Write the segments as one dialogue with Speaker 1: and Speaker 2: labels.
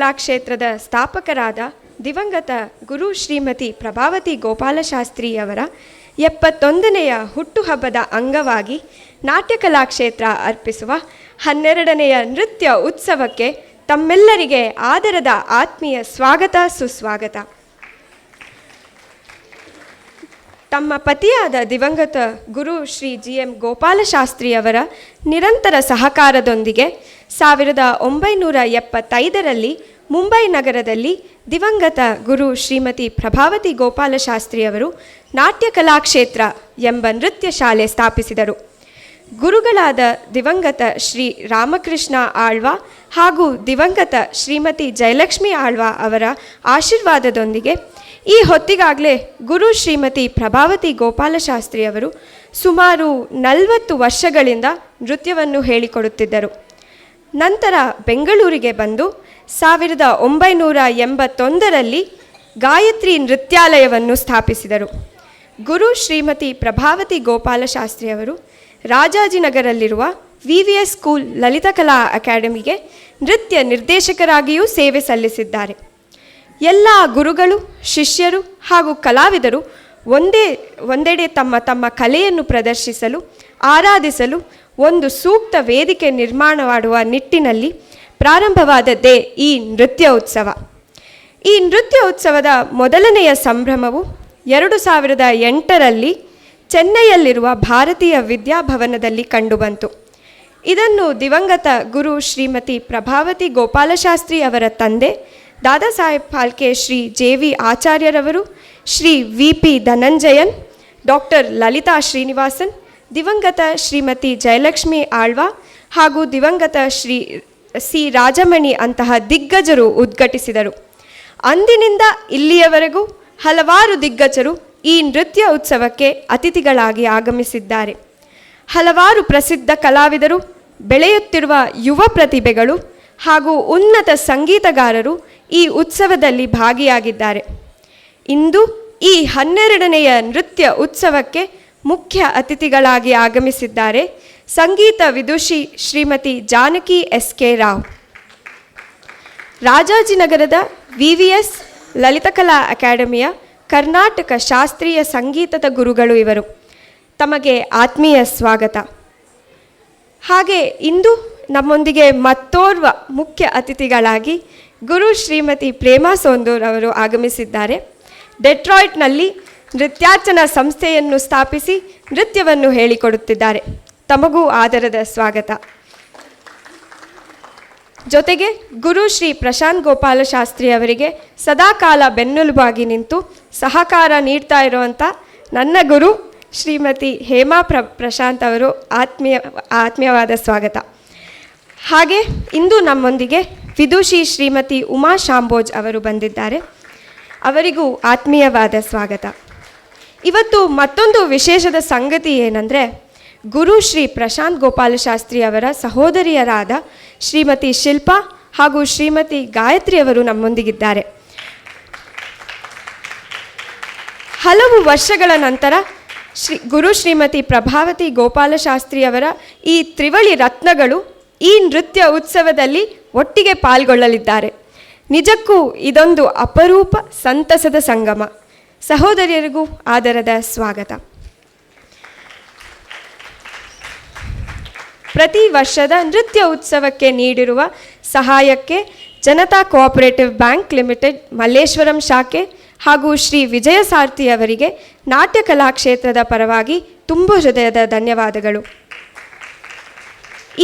Speaker 1: ಕಲಾಕ್ಷೇತ್ರದ ಸ್ಥಾಪಕರಾದ ದಿವಂಗತ ಗುರು ಶ್ರೀಮತಿ ಪ್ರಭಾವತಿ ಗೋಪಾಲಶಾಸ್ತ್ರಿಯವರ 71ನೆಯ ಹುಟ್ಟುಹಬ್ಬದ ಅಂಗವಾಗಿ ನಾಟ್ಯ ಕಲಾಕ್ಷೇತ್ರ ಅರ್ಪಿಸುವ 12ನೆಯ ನೃತ್ಯ ಉತ್ಸವಕ್ಕೆ ತಮ್ಮೆಲ್ಲರಿಗೆ ಆದರದ ಆತ್ಮೀಯ ಸ್ವಾಗತ ಸುಸ್ವಾಗತ. ತಮ್ಮ ಪತಿಯಾದ ದಿವಂಗತ ಗುರು ಶ್ರೀ GM ಗೋಪಾಲಶಾಸ್ತ್ರಿಯವರ ನಿರಂತರ ಸಹಕಾರದೊಂದಿಗೆ 1975ರಲ್ಲಿ ಮುಂಬೈ ನಗರದಲ್ಲಿ ದಿವಂಗತ ಗುರು ಶ್ರೀಮತಿ ಪ್ರಭಾವತಿ ಗೋಪಾಲಶಾಸ್ತ್ರಿಯವರು ನಾಟ್ಯ ಕಲಾಕ್ಷೇತ್ರ ಎಂಬ ನೃತ್ಯ ಶಾಲೆ ಸ್ಥಾಪಿಸಿದರು. ಗುರುಗಳಾದ ದಿವಂಗತ ಶ್ರೀ ರಾಮಕೃಷ್ಣ ಆಳ್ವ ಹಾಗೂ ದಿವಂಗತ ಶ್ರೀಮತಿ ಜಯಲಕ್ಷ್ಮಿ ಆಳ್ವ ಅವರ ಆಶೀರ್ವಾದದೊಂದಿಗೆ ಈ ಹೊತ್ತಿಗಾಗಲೇ ಗುರು ಶ್ರೀಮತಿ ಪ್ರಭಾವತಿ ಗೋಪಾಲಶಾಸ್ತ್ರಿಯವರು ಸುಮಾರು 40 ವರ್ಷಗಳಿಂದ ನೃತ್ಯವನ್ನು ಹೇಳಿಕೊಡುತ್ತಿದ್ದರು. ನಂತರ ಬೆಂಗಳೂರಿಗೆ ಬಂದು 1981ರಲ್ಲಿ ಗಾಯತ್ರಿ ನೃತ್ಯಾಲಯವನ್ನು ಸ್ಥಾಪಿಸಿದರು. ಗುರು ಶ್ರೀಮತಿ ಪ್ರಭಾವತಿ ಗೋಪಾಲಶಾಸ್ತ್ರಿಯವರು ರಾಜಾಜಿನಗರಲ್ಲಿರುವ VVS ಸ್ಕೂಲ್ ಲಲಿತಕಲಾ ಅಕಾಡೆಮಿಗೆ ನೃತ್ಯ ನಿರ್ದೇಶಕರಾಗಿಯೂ ಸೇವೆ ಸಲ್ಲಿಸಿದ್ದಾರೆ. ಎಲ್ಲ ಗುರುಗಳು, ಶಿಷ್ಯರು ಹಾಗೂ ಕಲಾವಿದರು ಒಂದೆಡೆ ತಮ್ಮ ಕಲೆಯನ್ನು ಪ್ರದರ್ಶಿಸಲು, ಆರಾಧಿಸಲು ಒಂದು ಸೂಕ್ತ ವೇದಿಕೆ ನಿರ್ಮಾಣ ಮಾಡುವ ನಿಟ್ಟಿನಲ್ಲಿ ಪ್ರಾರಂಭವಾದದ್ದೇ ಈ ನೃತ್ಯ ಉತ್ಸವ. ಈ ನೃತ್ಯ ಉತ್ಸವದ ಮೊದಲನೆಯ ಸಂಭ್ರಮವು 2008ರಲ್ಲಿ ಚೆನ್ನೈಯಲ್ಲಿರುವ ಭಾರತೀಯ ವಿದ್ಯಾಭವನದಲ್ಲಿ ಕಂಡುಬಂತು. ಇದನ್ನು ದಿವಂಗತ ಗುರು ಶ್ರೀಮತಿ ಪ್ರಭಾವತಿ ಗೋಪಾಲಶಾಸ್ತ್ರಿ ಅವರ ತಂದೆ ದಾದಾ ಸಾಹೇಬ್ ಫಾಲ್ಕೆ ಶ್ರೀ JV ಆಚಾರ್ಯರವರು, ಶ್ರೀ VP ಧನಂಜಯನ್, ಡಾಕ್ಟರ್ ಲಲಿತಾ ಶ್ರೀನಿವಾಸನ್, ದಿವಂಗತ ಶ್ರೀಮತಿ ಜಯಲಕ್ಷ್ಮಿ ಆಳ್ವ ಹಾಗೂ ದಿವಂಗತ ಶ್ರೀ C ರಾಜಮಣಿ ಅಂತಹ ದಿಗ್ಗಜರು ಉದ್ಘಾಟಿಸಿದರು. ಅಂದಿನಿಂದ ಇಲ್ಲಿಯವರೆಗೂ ಹಲವಾರು ದಿಗ್ಗಜರು ಈ ನೃತ್ಯ ಉತ್ಸವಕ್ಕೆ ಅತಿಥಿಗಳಾಗಿ ಆಗಮಿಸಿದ್ದಾರೆ. ಹಲವಾರು ಪ್ರಸಿದ್ಧ ಕಲಾವಿದರು, ಬೆಳೆಯುತ್ತಿರುವ ಯುವ ಪ್ರತಿಭೆಗಳು ಹಾಗೂ ಉನ್ನತ ಸಂಗೀತಗಾರರು ಈ ಉತ್ಸವದಲ್ಲಿ ಭಾಗಿಯಾಗಿದ್ದಾರೆ. ಇಂದು ಈ 12ನೆಯ ನೃತ್ಯ ಉತ್ಸವಕ್ಕೆ ಮುಖ್ಯ ಅತಿಥಿಗಳಾಗಿ ಆಗಮಿಸಿದ್ದಾರೆ ಸಂಗೀತ ವಿದುಷಿ ಶ್ರೀಮತಿ ಜಾನಕಿ SK ರಾವ್. ರಾಜಾಜಿನಗರದ VVS ಲಲಿತಕಲಾ ಅಕಾಡೆಮಿಯ ಕರ್ನಾಟಕ ಶಾಸ್ತ್ರೀಯ ಸಂಗೀತದ ಗುರುಗಳು ಇವರು. ತಮಗೆ ಆತ್ಮೀಯ ಸ್ವಾಗತ. ಹಾಗೆ ಇಂದು ನಮ್ಮೊಂದಿಗೆ ಮತ್ತೋರ್ವ ಮುಖ್ಯ ಅತಿಥಿಗಳಾಗಿ ಗುರು ಶ್ರೀಮತಿ ಪ್ರೇಮಾ ಸೋಂದೂರ್ ಅವರು ಆಗಮಿಸಿದ್ದಾರೆ. ಡೆಟ್ರಾಯ್ಟ್ನಲ್ಲಿ ನೃತ್ಯಾರ್ಚನಾ ಸಂಸ್ಥೆಯನ್ನು ಸ್ಥಾಪಿಸಿ ನೃತ್ಯವನ್ನು ಹೇಳಿಕೊಡುತ್ತಿದ್ದಾರೆ. ತಮಗೂ ಆದರದ ಸ್ವಾಗತ. ಜೊತೆಗೆ ಗುರು ಶ್ರೀ ಪ್ರಶಾಂತ್ ಗೋಪಾಲಶಾಸ್ತ್ರಿ ಅವರಿಗೆ ಸದಾಕಾಲ ಬೆನ್ನೆಲುಬಾಗಿ ನಿಂತು ಸಹಕಾರ ನೀಡ್ತಾ ಇರುವಂಥ ನನ್ನ ಗುರು ಶ್ರೀಮತಿ ಹೇಮಾ ಪ್ರಶಾಂತ್ ಅವರು ಆತ್ಮೀಯವಾದ ಸ್ವಾಗತ. ಹಾಗೆ ಇಂದು ನಮ್ಮೊಂದಿಗೆ ವಿದುಷಿ ಶ್ರೀಮತಿ ಉಮಾ ಶಾಂಬೋಜ್ ಅವರು ಬಂದಿದ್ದಾರೆ. ಅವರಿಗೂ ಆತ್ಮೀಯವಾದ ಸ್ವಾಗತ. ಇವತ್ತು ಮತ್ತೊಂದು ವಿಶೇಷದ ಸಂಗತಿ ಏನಂದರೆ, ಗುರು ಶ್ರೀ ಪ್ರಶಾಂತ್ ಗೋಪಾಲಶಾಸ್ತ್ರಿ ಅವರ ಸಹೋದರಿಯರಾದ ಶ್ರೀಮತಿ ಶಿಲ್ಪಾ ಹಾಗೂ ಶ್ರೀಮತಿ ಗಾಯತ್ರಿ ಅವರು ನಮ್ಮೊಂದಿಗಿದ್ದಾರೆ. ಹಲವು ವರ್ಷಗಳ ನಂತರ ಗುರು ಶ್ರೀಮತಿ ಪ್ರಭಾವತಿ ಗೋಪಾಲಶಾಸ್ತ್ರಿಯವರ ಈ ತ್ರಿವಳಿ ರತ್ನಗಳು ಈ ನೃತ್ಯ ಉತ್ಸವದಲ್ಲಿ ಒಟ್ಟಿಗೆ ಪಾಲ್ಗೊಳ್ಳಲಿದ್ದಾರೆ. ನಿಜಕ್ಕೂ ಇದೊಂದು ಅಪರೂಪ ಸಂತಸದ ಸಂಗಮ. ಸಹೋದರಿಯರಿಗೂ ಆದರದ ಸ್ವಾಗತ. ಪ್ರತಿ ವರ್ಷದ ನೃತ್ಯ ಉತ್ಸವಕ್ಕೆ ನೀಡಿರುವ ಸಹಾಯಕ್ಕೆ Janata cooperative bank limited Malleshwaram ಶಾಖೆ ಹಾಗೂ ಶ್ರೀ ವಿಜಯ ಸಾರಥಿ ಅವರಿಗೆ ನಾಟ್ಯ ಕಲಾಕ್ಷೇತ್ರದ ಪರವಾಗಿ ತುಂಬು ಹೃದಯದ ಧನ್ಯವಾದಗಳು.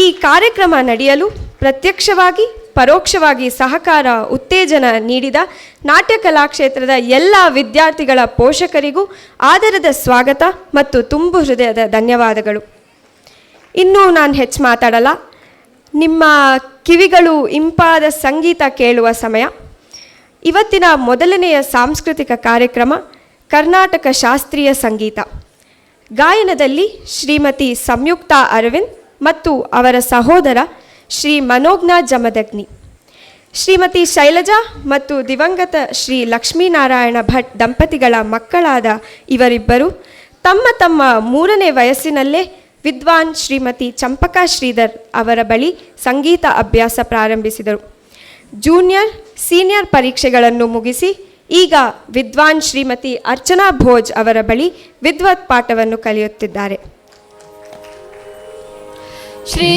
Speaker 1: ಈ ಕಾರ್ಯಕ್ರಮ ನಡೆಯಲು ಪ್ರತ್ಯಕ್ಷವಾಗಿ ಪರೋಕ್ಷವಾಗಿ ಸಹಕಾರ ಉತ್ತೇಜನ ನೀಡಿದ ನಾಟ್ಯ ಕಲಾಕ್ಷೇತ್ರದ ಎಲ್ಲ ವಿದ್ಯಾರ್ಥಿಗಳ ಪೋಷಕರಿಗೂ ಆದರದ ಸ್ವಾಗತ ಮತ್ತು ತುಂಬು ಹೃದಯದ ಧನ್ಯವಾದಗಳು. ಇನ್ನೂ ನಾನು ಹೆಚ್ಚು ಮಾತಾಡಲ್ಲ. ನಿಮ್ಮ ಕಿವಿಗಳು ಇಂಪಾದ ಸಂಗೀತ ಕೇಳುವ ಸಮಯ. ಇವತ್ತಿನ ಮೊದಲನೆಯ ಸಾಂಸ್ಕೃತಿಕ ಕಾರ್ಯಕ್ರಮ ಕರ್ನಾಟಕ ಶಾಸ್ತ್ರೀಯ ಸಂಗೀತ. ಗಾಯನದಲ್ಲಿ ಶ್ರೀಮತಿ ಸಂಯುಕ್ತಾ ಅರವಿಂದ್ ಮತ್ತು ಅವರ ಸಹೋದರ ಶ್ರೀ ಮನೋಜ್ಞ ಜಮದಗ್ನಿ, ಶ್ರೀಮತಿ ಶೈಲಜಾ ಮತ್ತು ದಿವಂಗತ ಶ್ರೀ ಲಕ್ಷ್ಮೀನಾರಾಯಣ ಭಟ್ ದಂಪತಿಗಳ ಮಕ್ಕಳಾದ ಇವರಿಬ್ಬರು ತಮ್ಮ 3ನೇ ವಯಸ್ಸಿನಲ್ಲೇ ವಿದ್ವಾನ್ ಶ್ರೀಮತಿ ಚಂಪಕಾ ಶ್ರೀಧರ್ ಅವರ ಬಳಿ ಸಂಗೀತ ಅಭ್ಯಾಸ ಪ್ರಾರಂಭಿಸಿದರು. ಜೂನಿಯರ್ ಸೀನಿಯರ್ ಪರೀಕ್ಷೆಗಳನ್ನು ಮುಗಿಸಿ ಈಗ ವಿದ್ವಾನ್ ಶ್ರೀಮತಿ ಅರ್ಚನಾ ಭೋಜ್ ಅವರ ಬಳಿ ವಿದ್ವತ್ ಪಾಠವನ್ನು ಕಲಿಯುತ್ತಿದ್ದಾರೆ.
Speaker 2: ಶ್ರೀ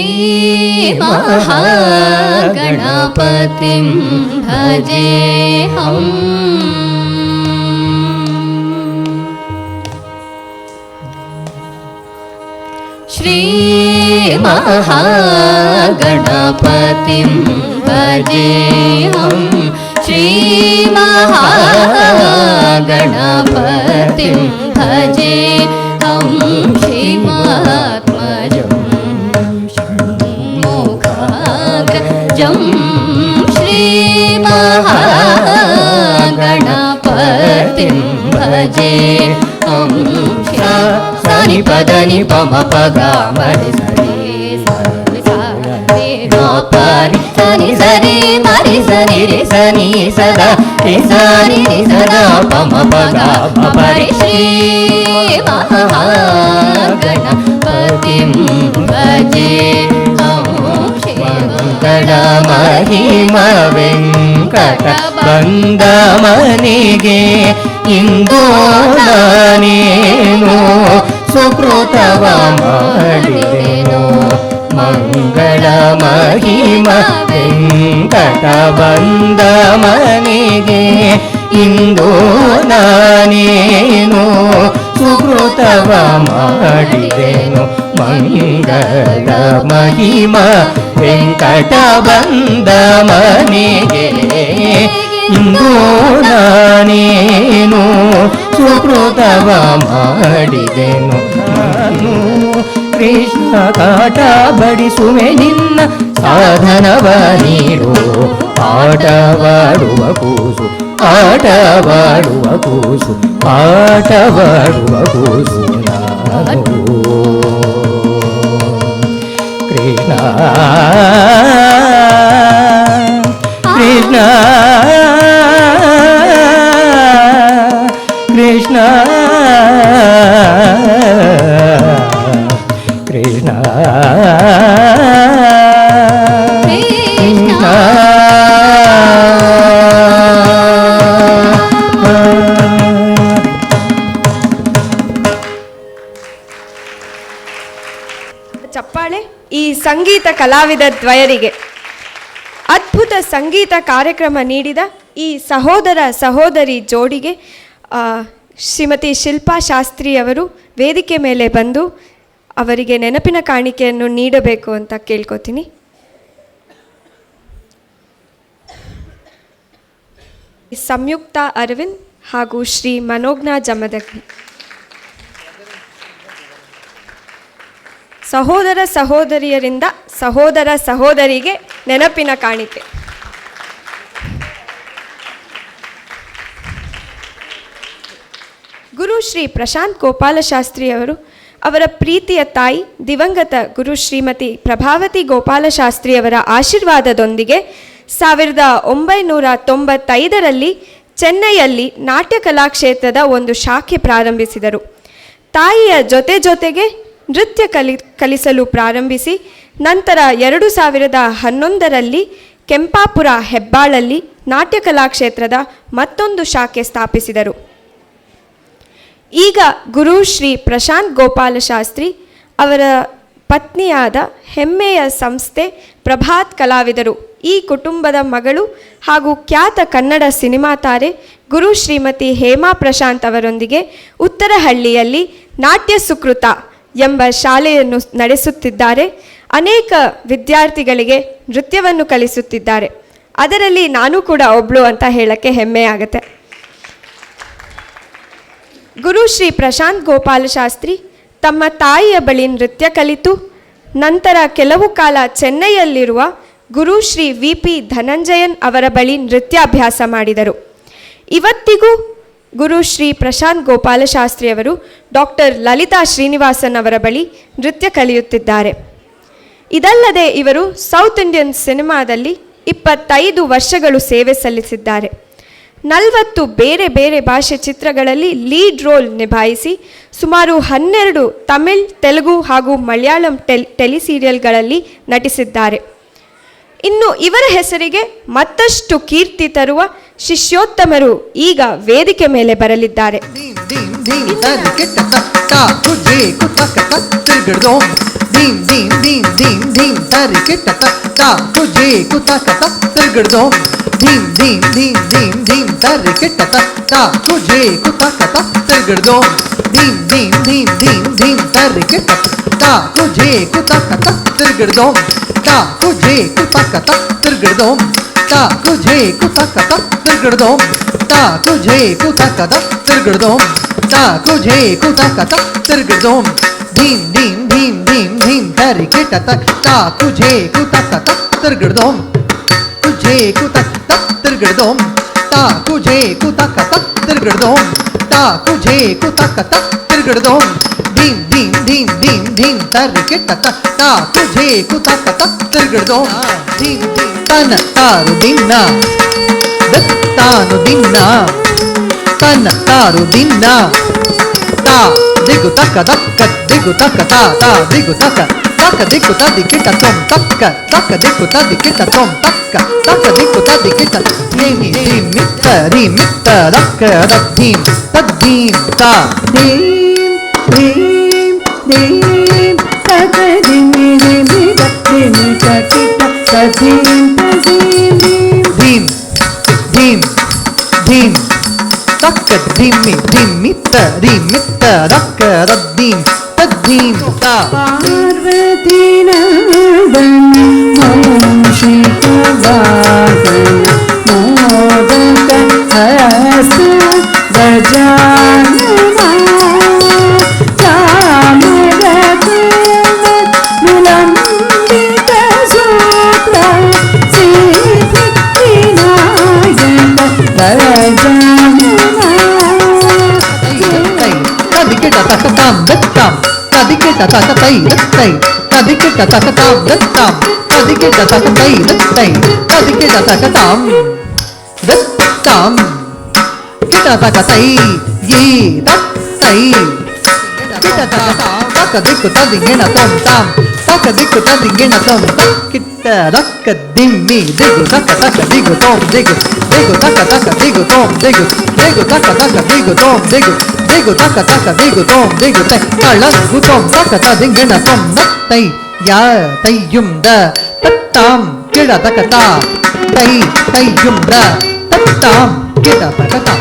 Speaker 2: ಮಹಾಗಣಪತಿಂ ಭಜೇಹಂ. ಶ್ರೀ ಮಹಾಗಣಪತಿಂ ಭಜೇಹಂ. ಶ್ರೀ ಮಹಾಗಣಪತಿಂ ಭಜೇಹಂ. ಶ್ರೀಮಾತ್ಮಜಂ ಷಣ್ಮುಖಾಗ್ರಜಂ. ಶ್ರೀ ಮಹಾಗಣಪತಿಂ ಭಜೇಹಂ. ಸನಿ ಪದನಿ ಪಮ ಪಗ ಮರಿ ಸರಿ ಸರಿ ಸರಿ ಸರಿ ಮರಿ ಸರಿ ರಿ ಸನಿ ಸದಾ ರಿ ಸರಿ ರಿ ಸದಾ ಪಮ ಪಗ ಮರಿ. ಶ್ರೀ ಮಹಾಗಣಪತಿಂ ಭಜೇಹಂ. ವೆಂಕಟ ಮಹಿಮ ವೆಂಕಟ ಬಂದ ಮನೆಗೆ ಇಂದು ನಾನೇನು ಸುಕೃತವ ಮಾಡಿದೆನು. ಮಂಗಳ ಮಹಿಮ ವೆಂಕಟ ಬಂದ ಮನೆಗೆ ಇಂದು ನಾನೇನು ಸುಕೃತವ ಮಾಡಿದೆನು. ಮಂಗಳ ಮಹಿಮ ವೆಂಕಟ ಬಂದ ಮನೆಗೆ ಇಂದು ನಾನೇನು ಸುಕೃತವ ಮಾಡಿದೆನು. ನಾನು ಕೃಷ್ಣ ಕಾಟ ಬಡಿಸುವೆ ನಿನ್ನ ಸಾಧನವ ನೀಡು. ಆಟವಾಡುವ ಕೂಸು ಆಟವಾಡುವ ಕೂಸು ಆಟವಾಡುವ ಕೂಸು ನಾನು. ಕೃಷ್ಣ ಕೃಷ್ಣ ಕೃಷ್ಣ ಕೃಷ್ಣ ಕೃಷ್ಣ.
Speaker 1: ಚಪ್ಪಾಳೆ ಈ ಸಂಗೀತ ಕಲಾವಿದ ದ್ವಯರಿಗೆ. ಅದ್ಭುತ ಸಂಗೀತ ಕಾರ್ಯಕ್ರಮ ನೀಡಿದ ಈ ಸಹೋದರ ಸಹೋದರಿ ಜೋಡಿಗೆ ಶ್ರೀಮತಿ ಶಿಲ್ಪಾ ಶಾಸ್ತ್ರಿ ಅವರು ವೇದಿಕೆ ಮೇಲೆ ಬಂದು ಅವರಿಗೆ ನೆನಪಿನ ಕಾಣಿಕೆಯನ್ನು ನೀಡಬೇಕು ಅಂತ ಕೇಳ್ಕೊತೀನಿ. ಸಂಯುಕ್ತ ಅರವಿಂದ್ ಹಾಗೂ ಶ್ರೀ ಮನೋಜ್ಞ ಜಮದಗ್ನಿ. ಸಹೋದರ ಸಹೋದರಿಯರಿಂದ ಸಹೋದರ ಸಹೋದರಿಗೆ ನೆನಪಿನ ಕಾಣಿಕೆ. ಗುರು ಶ್ರೀ ಪ್ರಶಾಂತ್ ಗೋಪಾಲಶಾಸ್ತ್ರಿಯವರು ಅವರ ಪ್ರೀತಿಯ ತಾಯಿ ದಿವಂಗತ ಗುರು ಶ್ರೀಮತಿ ಪ್ರಭಾವತಿ ಗೋಪಾಲಶಾಸ್ತ್ರಿಯವರ ಆಶೀರ್ವಾದದೊಂದಿಗೆ 1995ರಲ್ಲಿ ಚೆನ್ನೈಯಲ್ಲಿ ನಾಟ್ಯ ಕಲಾಕ್ಷೇತ್ರದ ಒಂದು ಶಾಖೆ ಪ್ರಾರಂಭಿಸಿದರು. ತಾಯಿಯ ಜೊತೆಗೆ ನೃತ್ಯ ಕಲಿಸಲು ಪ್ರಾರಂಭಿಸಿ ನಂತರ 2011ರಲ್ಲಿ ಕೆಂಪಾಪುರ ಹೆಬ್ಬಾಳಲ್ಲಿ ನಾಟ್ಯ ಕಲಾಕ್ಷೇತ್ರದ ಮತ್ತೊಂದು ಶಾಖೆ ಸ್ಥಾಪಿಸಿದರು. ಈಗ ಗುರು ಶ್ರೀ ಪ್ರಶಾಂತ್ ಗೋಪಾಲಶಾಸ್ತ್ರಿ ಅವರ ಪತ್ನಿಯಾದ ಹೆಮ್ಮೆಯ ಸಂಸ್ಥೆ ಪ್ರಭಾತ್ ಕಲಾವಿದರು ಈ ಕುಟುಂಬದ ಮಗಳು ಹಾಗೂ ಖ್ಯಾತ ಕನ್ನಡ ಸಿನಿಮಾ ತಾರೆ ಗುರು ಶ್ರೀಮತಿ ಹೇಮಾ ಪ್ರಶಾಂತ್ ಅವರೊಂದಿಗೆ ಉತ್ತರಹಳ್ಳಿಯಲ್ಲಿ ನಾಟ್ಯ ಸುಕೃತ ಎಂಬ ಶಾಲೆಯನ್ನು ನಡೆಸುತ್ತಿದ್ದಾರೆ. ಅನೇಕ ವಿದ್ಯಾರ್ಥಿಗಳಿಗೆ ನೃತ್ಯವನ್ನು ಕಲಿಸುತ್ತಿದ್ದಾರೆ. ಅದರಲ್ಲಿ ನಾನು ಕೂಡ ಒಬ್ಳು ಅಂತ ಹೇಳಕ್ಕೆ ಹೆಮ್ಮೆ ಆಗುತ್ತೆ. ಗುರು ಶ್ರೀ ಪ್ರಶಾಂತ್ ಗೋಪಾಲಶಾಸ್ತ್ರಿ ತಮ್ಮ ತಾಯಿಯ ಬಳಿ ನೃತ್ಯ ಕಲಿತು ನಂತರ ಕೆಲವು ಕಾಲ ಚೆನ್ನೈಯಲ್ಲಿರುವ ಗುರು ಶ್ರೀ VP ಧನಂಜಯನ್ ಅವರ ಬಳಿ ನೃತ್ಯಾಭ್ಯಾಸ ಮಾಡಿದರು. ಇವತ್ತಿಗೂ ಗುರು ಶ್ರೀ ಪ್ರಶಾಂತ್ ಗೋಪಾಲಶಾಸ್ತ್ರಿಯವರು ಡಾಕ್ಟರ್ ಲಲಿತಾ ಶ್ರೀನಿವಾಸನ್ ಅವರ ಬಳಿ ನೃತ್ಯ ಕಲಿಯುತ್ತಿದ್ದಾರೆ. ಇದಲ್ಲದೆ ಇವರು ಸೌತ್ ಇಂಡಿಯನ್ ಸಿನಿಮಾದಲ್ಲಿ 25 ವರ್ಷಗಳು ಸೇವೆ ಸಲ್ಲಿಸಿದ್ದಾರೆ. 40 ಬೇರೆ ಬೇರೆ ಭಾಷೆ ಚಿತ್ರಗಳಲ್ಲಿ ಲೀಡ್ ರೋಲ್ ನಿಭಾಯಿಸಿ ಸುಮಾರು 12 ತಮಿಳ್, ತೆಲುಗು ಹಾಗೂ ಮಲಯಾಳಂ ಟೆಲಿಸೀರಿಯಲ್ಗಳಲ್ಲಿ ನಟಿಸಿದ್ದಾರೆ. ಇನ್ನು ಇವರ ಹೆಸರಿಗೆ ಮತ್ತಷ್ಟು ಕೀರ್ತಿ ತರುವ ಶಿಷ್ಯೋತ್ತಮರು ಈಗ ವೇದಿಕೆ ಮೇಲೆ ಬರಲಿದ್ದಾರೆ.
Speaker 3: ಧೀಂ ಧೀಂ ಧೀಂ ತರಿಕಿಟ ತಾ ತುಜೆ ಕುತಕ ತಿರುಗಿಡ್ದೋಂ ಧೀಂ ಧೀಂ ಧೀಂ ಧೀಂ ಧೀಂ ತರಿಕಿಟ ತಾ ತುಜೆ ಕುತಕ ತಿರುಗಿಡ್ದೋಂ ಧೀಂ ಧೀಂ ಧೀಂ ಧೀಂ ಧೀಂ ತರಿಕಿಟ ತಾ ತುಜೆ ಕುತಕ ತಿರುಗಿಡ್ದೋಂ ಧೀಂ ಧೀಂ ಧೀಂ ಧೀಂ ಧೀಂ ತರಿಕಿಟ ತಾ ತುಜೆ ಕುತಕ ತಿರುಗಿಡ್ದೋಂ ತಾ ತುಜೆ ಕುತಕ ತಿರುಗಿಡ್ದೋಂ ತಾ ತುಜೆ ಕುತಕ ತಿರುಗಿಡ್ದೋಂ ತಾ ತುಜೆ ಕುತಕ ತಿರುಗಿಡ್ದೋಂ ತಾ ತುಜೆ ಕುತಕ ತಿರುಗಿಡ್ದೋಂ ಧೀಂ ಧೀಂ ಧೀಂ ಧೀಂ ಧೀಂ ತರಿಕಿಟ ತಾ ತುಜೆ ಕುತಕ ತಿರುಗಿಡ್ದೋಂ ತುಜೆ ಕುತಕ ತಿರುಗಿಡ್ದೋಂ ತಾ ತುಜೆ ಕುತಕ ತಿರುಗಿಡ್ದೋಂ ತಾ ತುಜೆ ಕುತಕ ತಿರುಗಿಡ್ದೋಂ ಧೀಂ ಧೀಂ ಧೀಂ ಧೀಂ ಧೀಂ ತರಿಕಿಟ ತಾ ತುಜೆ ಕುತಕ ತಿರುಗಿಡ್ದೋಂ ಧೀಂ ಧೀಂ ತನ ತಾರು ದಿನ್ನ ದತ್ತಾನು ದಿನ್ನ ತನ ತಾರು ದಿನ್ನ ತಾ ದಿಗು ತಕ ದಕ್ಕ ದಿಗು ತಕ ತಾ ತಾ ದಿಗು ತಕ ತಕ ದಿಕ್ಕು ತದಿಕಿಟ ತೊಂ ತಕ್ಕ ತಕ ದಿಕ್ಕು ತದಿಕಿಟ ತೊಂ ತಕ್ಕ ತಕ ದಿಕ್ಕು ತದಿಕಿಟ ನೇಮಿ ಧೀಂ ಮಿತ್ತ ರೀ ಮಿತ್ತ ದಕ್ಕ ದದ್ದೀಂ ತದ್ದೀಂ ತಾ
Speaker 4: ಧೀಂ ಧೀಂ ಧೀಂ ತಕ ಧಿಮಿ ಧಿಮಿ ದತ್ತಿಮಿ ತಕಿಟ ತಧೀಂ ತಧೀಂ
Speaker 3: ಧೀಂ ಧೀಂ ಧೀಂ ತಕ್ಕ ಧಿಮ್ಮಿ ಧಿಮ್ಮಿತ್ತ ರೀ ಮಿತ್ತ ದಕ್ಕ ದದ್ದೀಂ ತದ್ದೀಂ ತಾ
Speaker 4: ಪಾರ್ವತಿ ನಂದನ ಮೋಷಿತ ವಾಹನ ಮೋದಕ ಹಸ್ತ ಗಜಾನನ ಚಾಮರ ವಿಲಂಬಿತ ಸೂತ್ರ ಸಿದ್ಧಿ ವಿನಾಯಕ ಗಜಾನನ
Speaker 3: ತದಿಕಿಟ ತಕತಾಂ ದತ್ತಾಂ ತದಿಕಿಟ ತಕತೈ ದತ್ತೈ ತದಿಕಿಟ ತಕತಾಂ ದತ್ತಾಂ ತದಿಕಿಟ ತಕತೈ ದತ್ತೈ ತದಿಕಿಟ ತಕತಾಂ ದತ್ತಾಂ ಕಿಟ ತಕತೈ ಯೇ ದತ್ತೈ ಕಿಟ ತಕತಾಂ ತಕ ದಿಕ್ಕು ತದಿಂಗೆಣ ತೊಂ ತಾಂ ತಕ ದಿಕ್ಕು ತದಿಂಗೆಣ ತೊಂ ತಕ್ಕಿಟ್ಟ ದಕ್ಕ ದಿಮ್ಮಿ ದಿಗು ತಕ ತಕ ದಿಗು ತೊಂ ದಿಗು ದಿಗು ತಕ ತಕ ದಿಗು ತೊಂ ದಿಗು ದಿಗು ತಕ ತಕ ದಿಗು ತೊಂ ದಿಗು ದಿಗು ತಕ ತಕ ದಿಗು ತೊಂ ದಿಗು ತೈ ತಳಗು ತೊಂ ತಕ ತದಿಂಗೆಣ ತೊಂ ನತ್ತೈ ಯಾ ತೈಯುಂ ದ ತತ್ತಾಂ ಕಿಡ ತಕ ತಾ ತೈ ತೈಯುಂ ದ ತತ್ತಾಂ ಕಿಡ ತಕ ತಾ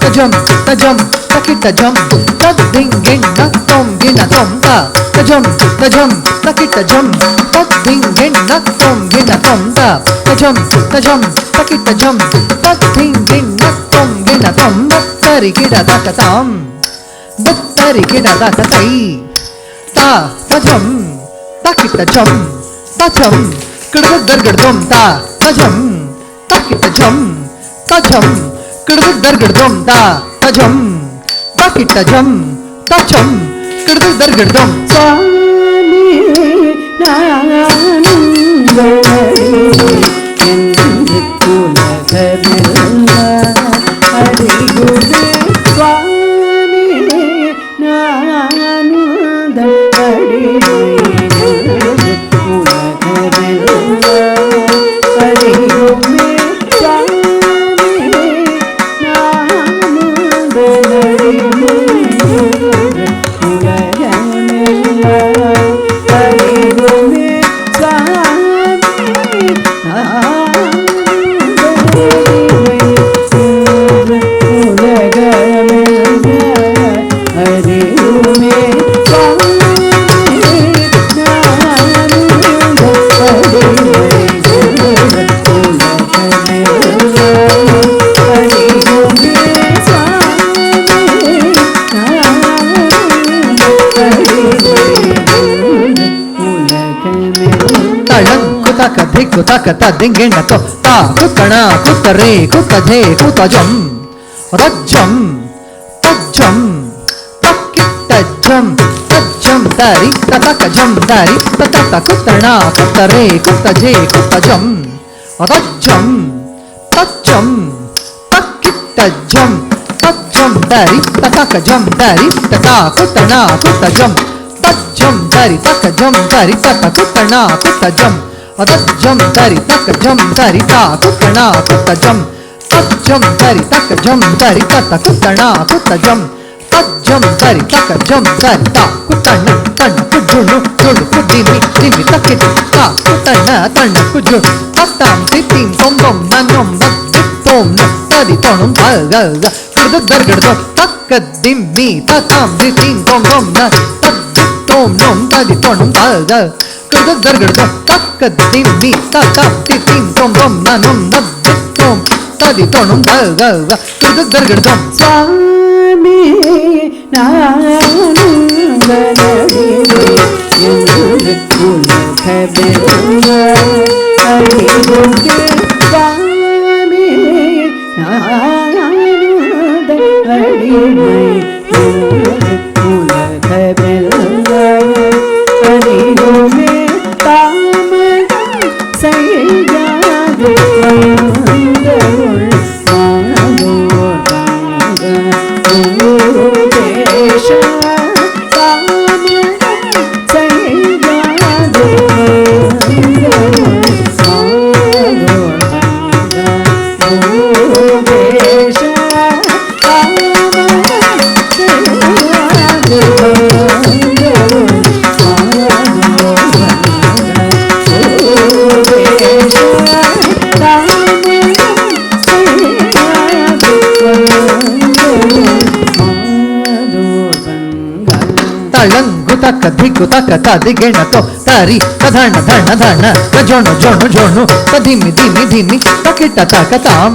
Speaker 3: tajam tajam takitajam tadinginna tomgina tomta tajam tajam takitajam tadinginna tomgina tomta tajam tajam takitajam tadinginna tomgina tomta tarikida takatam battarikida takatai ta tajam takitajam tajam kidgadgargadom ta tajam takitajam tajam kidgadgargadom ta tajam takitajam tajam kidgadgargadom
Speaker 4: ಸ್ವಾಮಿ ನಾನಂದಡಿ ಕುಲಕವೆಲ್ಲ ಅರಿಗುವೆ ಸ್ವಾಮಿ ನಾನಂದಡಿ ಕುಲಕವೆಲ್ಲ ಅರಿಗುವೆ ಸ್ವಾಮಿ ನಾನಂದಡಿ ಕುಲಕವೆಲ್ಲ ಅರಿಗುವೆ ಸ್ವಾಮಿ
Speaker 3: ಧಿಕ್ಕು ತಕ ತ ದಿಂಗೆಣ್ಣ ತೊ ತಾ ಕುತ್ತಣ ಕುತ್ತರೆ ಕುತ್ತಜೆ ಕುತಜಂ ರಜ್ಜಂ ತಜ್ಜಂ ತಕ್ಕಿಟ್ಟಜ್ಜಂ ತಜ್ಜಂ ದಾರಿ ತತಕ ಜಂ ದಾರಿ ತತ ಕುತ್ತಣ ಕುತ್ತರೆ ಕುತ್ತಜೆ ಕುತಜಂ ರಜ್ಜಂ ತಜ್ಜಂ ತಕ್ಕಿಟ್ಟಜ್ಜಂ ತಜ್ಜಂ ದಾರಿ ತತಕ ಜಂ ದಾರಿ ತತ ಕುತ್ತಣ ಕುತಜಂ ತಜ್ಜಂ ದಾರಿ ತಕ ಜಂ ದಾರಿ ತತ ಕುತ್ತಣ ಕುತಜಂ ಅದಜ್ಜಂ ದಾರಿ ತಕ ಜಂ ದಾರಿ ತಾ ಕುತ್ತಣ ಕುತಜಂ ತಜ್ಜಂ ದಾರಿ ತಕ ಜಂ ದಾರಿ ತತ ಕುತ್ತಣ ಕುತಜಂ ತಜ್ಜಂ ದಾರಿ ತಕ ಜಂ ದಾರಿ ತಾ ಕುತ್ತಣ ತಣ್ಣ ಕುಜ್ಜುಣು ಜುಣು ಕುದ್ದಿಮಿ ದಿಮಿ ತಕ್ಕಿಟ್ಟು ತಾ ಕುತ್ತಣ ತಣ್ಣ ಕುಜ್ಜು ತತ್ತಾಂ ತಿತ್ತಿಂ ತೊಂಬಂ ನನ್ನೊಂ ನತ್ತಿತ್ತೋಂ ನತ್ತದಿ ತೊಣುಂ ತಗ ಕುರ್ದರ್ಗಡ್ದೊ ತಕ್ಕ ದಿಮ್ಮಿ ತತಾಂ ದಿತ್ತಿಂ ತೊಂಬಂ ನ ತದ್ದಿತ್ತೋಂ ನೊಂ ತದಿ ತೊಣುಂ ತಗ ಕುರ್ದರ್ಗಡ್ದೊ ತಕ್ಕ ದಿಮ್ಮಿ ತತಾಂ ತಿತ್ತಿಂ ತೊಂಬಂ ನನ್ನೊಂ ನತ್ತಿತ್ತೋಂ ತದಿ ತೊಣುಂ ತಗ ಕುರ್ದರ್ಗಡ್ದೊ
Speaker 4: ಸ್ವಾಮಿ ನಾನಂದನಡಿವೆ ಎಂದು ಕುಲಕಬೆಲ್ಲ ಅರಿವುಗೆ ಸ್ವಾಮಿ ನಾನಂದನಡಿವೆ ಎಂದು ಕುಲಕಬೆಲ್ಲ ಅರಿವುಗೆ ತಾಮದ ಸೈಯಾದೆ
Speaker 3: ತಳಂಗು ತಕ್ಕ ಧಿಕ್ಕು ತಕ್ಕ ತದಿಗೆಣ ತೊ ತಾರಿ ತಧಣ ಧಣ ಧಣ ಜೊಣು ಜೊಣು ಜೊಣು ತಧಿಮಿ ಧಿಮಿ ಧಿಮಿ ತಕಿಟ್ಟ ತಕ ತಾಂ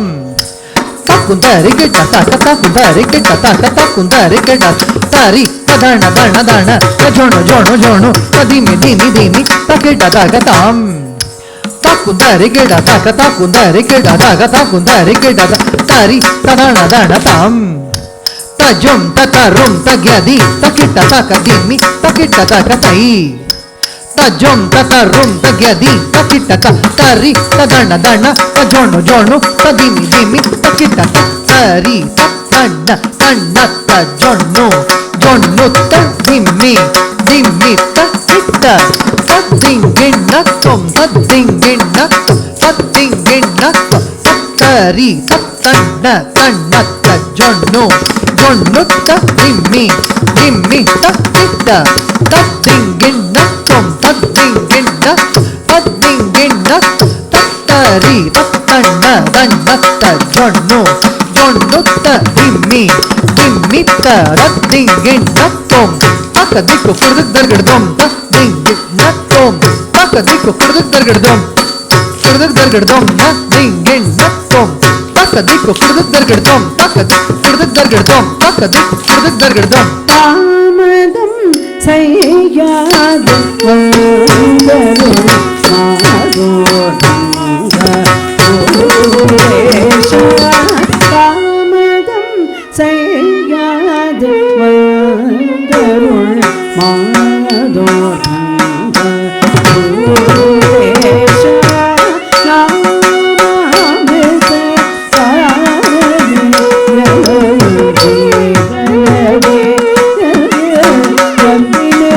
Speaker 3: ತಕ್ಕುಂದರಿ ಗಿಟ್ಟ ತಕ ತಕ್ಕುಂದರಿ ಗಿಟ್ಟ ತಕ ತಕ್ಕುಂದರಿ ಗಿಟ್ಟ ತಾರಿ ತಧಣ ಧಣ ಧಣ ಜೊಣು ಜೊಣು ಜೊಣು ತಧಿಮಿ ಧಿಮಿ ಧಿಮಿ ತಕಿಟ್ಟ ತಕ ತಾಂ ತಕ್ಕುಂದರಿ ಗಿಡ ತಕ ತಕ್ಕುಂದರಿ ಗಿಡ ತಕ ತಕ್ಕುಂದರಿ ಗಿಡ ತಾರಿ ತಧಣ ಧಣ ತಾಂ ತಜಂ ತತರುಂ ತಗ್ಯದಿ ತಕಿಟ್ಟ ತಕ ದಿಮ್ಮಿ ತಕಿಟ್ಟ ತಕ ತೈ ತಜಂ ತತರುಂ ತಗ್ಯದಿ ತಕಿಟ್ಟ ತ ತರಿ ತದಣ ದಣ ತಜೊಣು ಜೊಣು ತದಿಮಿ ದಿಮಿ ತಕಿಟ್ಟ ತ ತರಿ ತಣ್ಣ ತಣ್ಣ ತಜೊಣ್ಣು ಜೊಣ್ಣು ತದಿಮ್ಮಿ ದಿಮ್ಮಿ ತಕಿಟ್ಟ ತದ್ದಿಂಗಿಣ್ಣ ತೊಂ ತದ್ದಿಂಗಿಣ್ಣ ತದ್ದಿಂಗಿಣ್ಣ ತರಿ ತಣ್ಣ ತಣ್ಣ ತಜೊಣ್ಣು ಜೊಣ್ಣು ತದಿಮ್ಮಿ ದಿಮ್ಮಿ ತಕ್ಕಿಟ್ಟ ತದ್ದಿಂಗಿಣ್ಣ ತೊಂ ತದ್ದಿಂಗಿಣ್ಣ ತದ್ದಿಂಗಿಣ್ಣ ತತ್ತರಿ ತತ್ತಣ್ಣ ದಣ್ಣ ತಜೊಣ್ಣು ಜೊಣ್ಣು ತದಿಮ್ಮಿ ದಿಮ್ಮಿ ತದ್ದಿಂಗಿಣ್ಣ ತೊಂ ತಕ ದಿಕ್ಕು ಕುರ್ದರ್ಗಡ್ದೊಂ ತದ್ದಿಂಗಿಣ್ಣ ತೊಂ ತಕ ದಿಕ್ಕು ಕುರ್ದರ್ಗಡ್ದೊಂ ಕುರ್ದರ್ಗಡ್ದೊಂ ತದ್ದಿಂಗಿಣ್ಣ ತೊಂ ತಕ ದಿಕ್ಕು ಕುರ್ದರ್ಗಡ್ದೊಂ ತಕ ಕುರ್ದರ್ಗಡ್ದೊಂ ತಕ ದಿಕ್ಕು ಕುರ್ದರ್ಗಡ್ದೊಂ
Speaker 4: ತಾಮದಂ ಸೈಯಾದ ವಂದರು ಮಾಧೋರಂಗ ಓರೇಶ ತಾಮದಂ ಸೈಯಾದ ವಂದರು ಮಾಧೋರಂಗ ಓರೇಶ ವಂದಿನೇ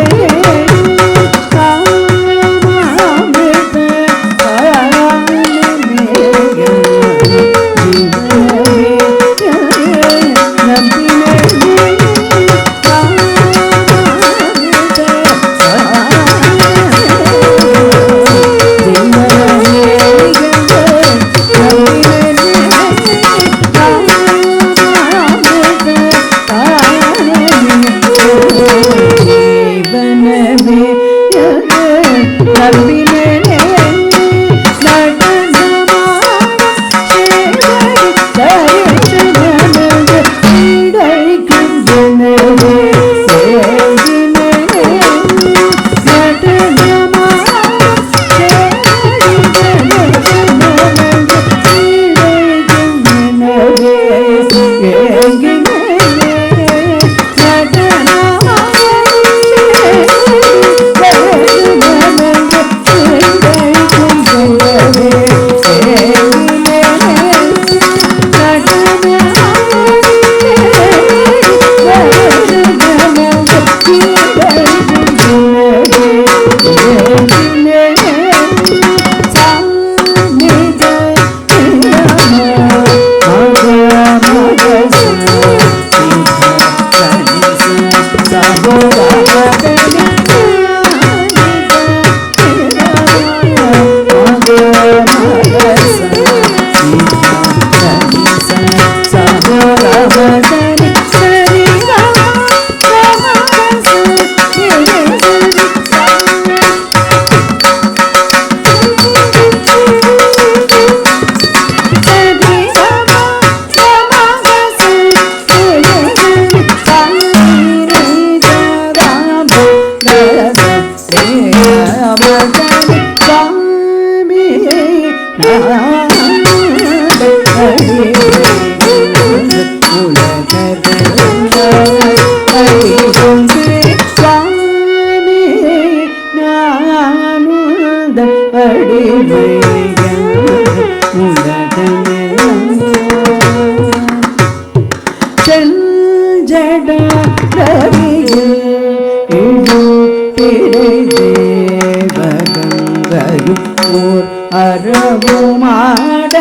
Speaker 4: ಪರವು ಮಾಡ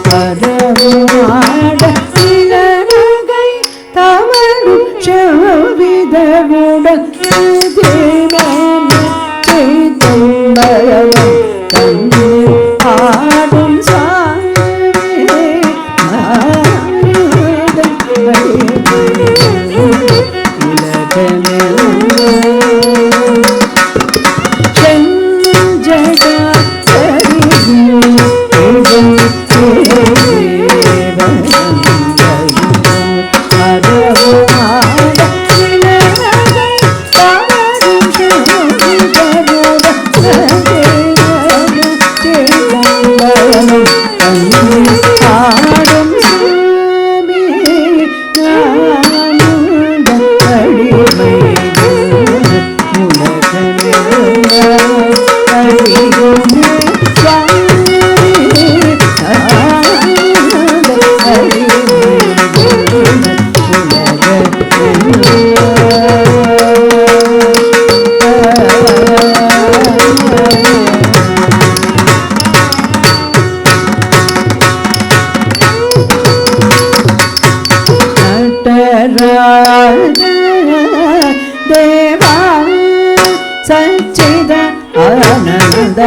Speaker 4: ಪರವು ಮಾಡ ತವಳು ಶವಿದರುಡ ದೇವನ ಚೈತನ್ಯವ ತಂದು ಆಡುಂ ಸ್ವಾಮಿ ದೇವಾ ಸಚ್ಚಿದ ಆನಂದ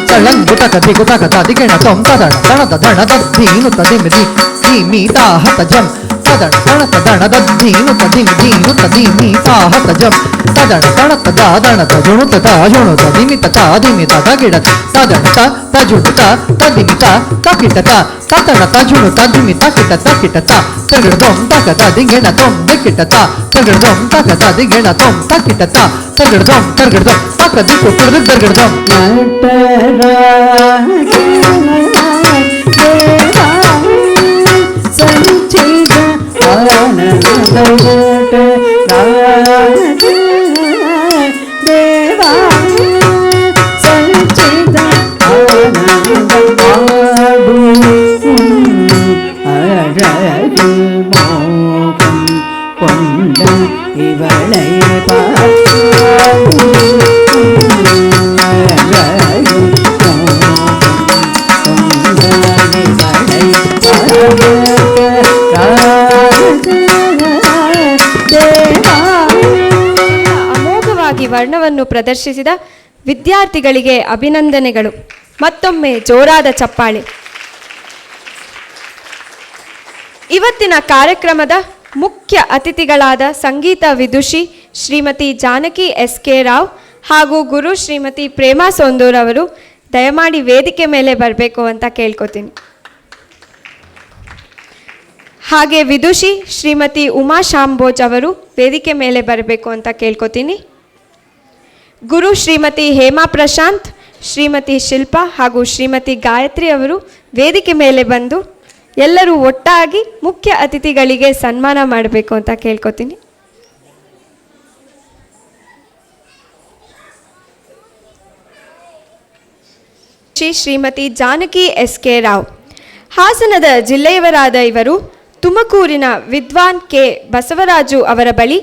Speaker 3: ಚಳನ್ ಗುಟಕ ದಿಗುಟಕ ದಿಗೆಣ ತೊಂ ತದಣ ತಣದ ದಣ ದೀನು ತದಿಮಿದಿ ಧೀಮೀತಾ ಹತ ಜಂ ತದಣ ತಣತ ದಣ ದೀನು ತದಿಮಿದೀನು ತದಿಮೀತಾ ಹತ ಜಂ ತದಣ ತಣತ ದಾದಣತ ಜುಣುತ ಜುಣುತ ದಿಮಿತ ದಿಮಿತ ತಗಿಡ ತದಣ ತಜುಣುತ ತದಿಮಿತ ತಕಿಟತ ತತಣ ತಜುಣುತ ದಿಮಿತ ಕಿಟತ ತಗಡದೊಂ ತಕತ ದಿಗೆಣ ತೊಂ ದಿಕ್ಕಿಟತ ತಗಡದೊಂ ತಕತ ದಿಗೆಣ ತೊಂ ತಕಿಟತ ತಗಡದೊಂ ತಕ ದಿಕ್ಕು ಕುಡಿದು ತಗಡದೊಂ
Speaker 4: ಸಂಚಿತ ಆನಂದ ದೇವಾ ಸಂಚಿತ ಆನಂದ ಆಡು ಅರಗಿ ಮೋಹಂ ಕೊಂಡ ಇವಳೈ
Speaker 1: ಅಮೋಘವಾಗಿ ವರ್ಣವನ್ನು ಪ್ರದರ್ಶಿಸಿದ ವಿದ್ಯಾರ್ಥಿಗಳಿಗೆ ಅಭಿನಂದನೆಗಳು. ಮತ್ತೊಮ್ಮೆ ಜೋರಾದ ಚಪ್ಪಾಳೆ. ಇವತ್ತಿನ ಕಾರ್ಯಕ್ರಮದ ಮುಖ್ಯ ಅತಿಥಿಗಳಾದ ಸಂಗೀತ ವಿದುಷಿ ಶ್ರೀಮತಿ ಜಾನಕಿ ಎಸ್.ಕೆ. ರಾವ್ ಹಾಗೂ ಗುರು ಶ್ರೀಮತಿ ಪ್ರೇಮಾ ಸೋಂದೂರ್ ಅವರು ದಯಮಾಡಿ ವೇದಿಕೆ ಮೇಲೆ ಬರಬೇಕು ಅಂತ ಕೇಳ್ಕೊತೀನಿ. ಹಾಗೆ ವಿದುಷಿ ಶ್ರೀಮತಿ ಉಮಾ ಶಾಂಬೋಜ್ ಅವರು ವೇದಿಕೆ ಮೇಲೆ ಬರಬೇಕು ಅಂತ ಕೇಳ್ಕೊತೀನಿ. ಗುರು ಶ್ರೀಮತಿ ಹೇಮಾ ಪ್ರಶಾಂತ್, ಶ್ರೀಮತಿ ಶಿಲ್ಪಾ ಹಾಗೂ ಶ್ರೀಮತಿ ಗಾಯತ್ರಿ ಅವರು ವೇದಿಕೆ ಮೇಲೆ ಬಂದು ಎಲ್ಲರೂ ಒಟ್ಟಾಗಿ ಮುಖ್ಯ ಅತಿಥಿಗಳಿಗೆ ಸನ್ಮಾನ ಮಾಡಬೇಕು ಅಂತ ಕೇಳ್ಕೊತೀನಿ. ಶ್ರೀಮತಿ ಜಾನಕಿ ಎಸ್.ಕೆ. ರಾವ್ ಹಾಸನದ ಜಿಲ್ಲೆಯವರಾದ ಇವರು ತುಮಕೂರಿನ ವಿದ್ವಾನ್ ಕೆ ಬಸವರಾಜು ಅವರ ಬಳಿ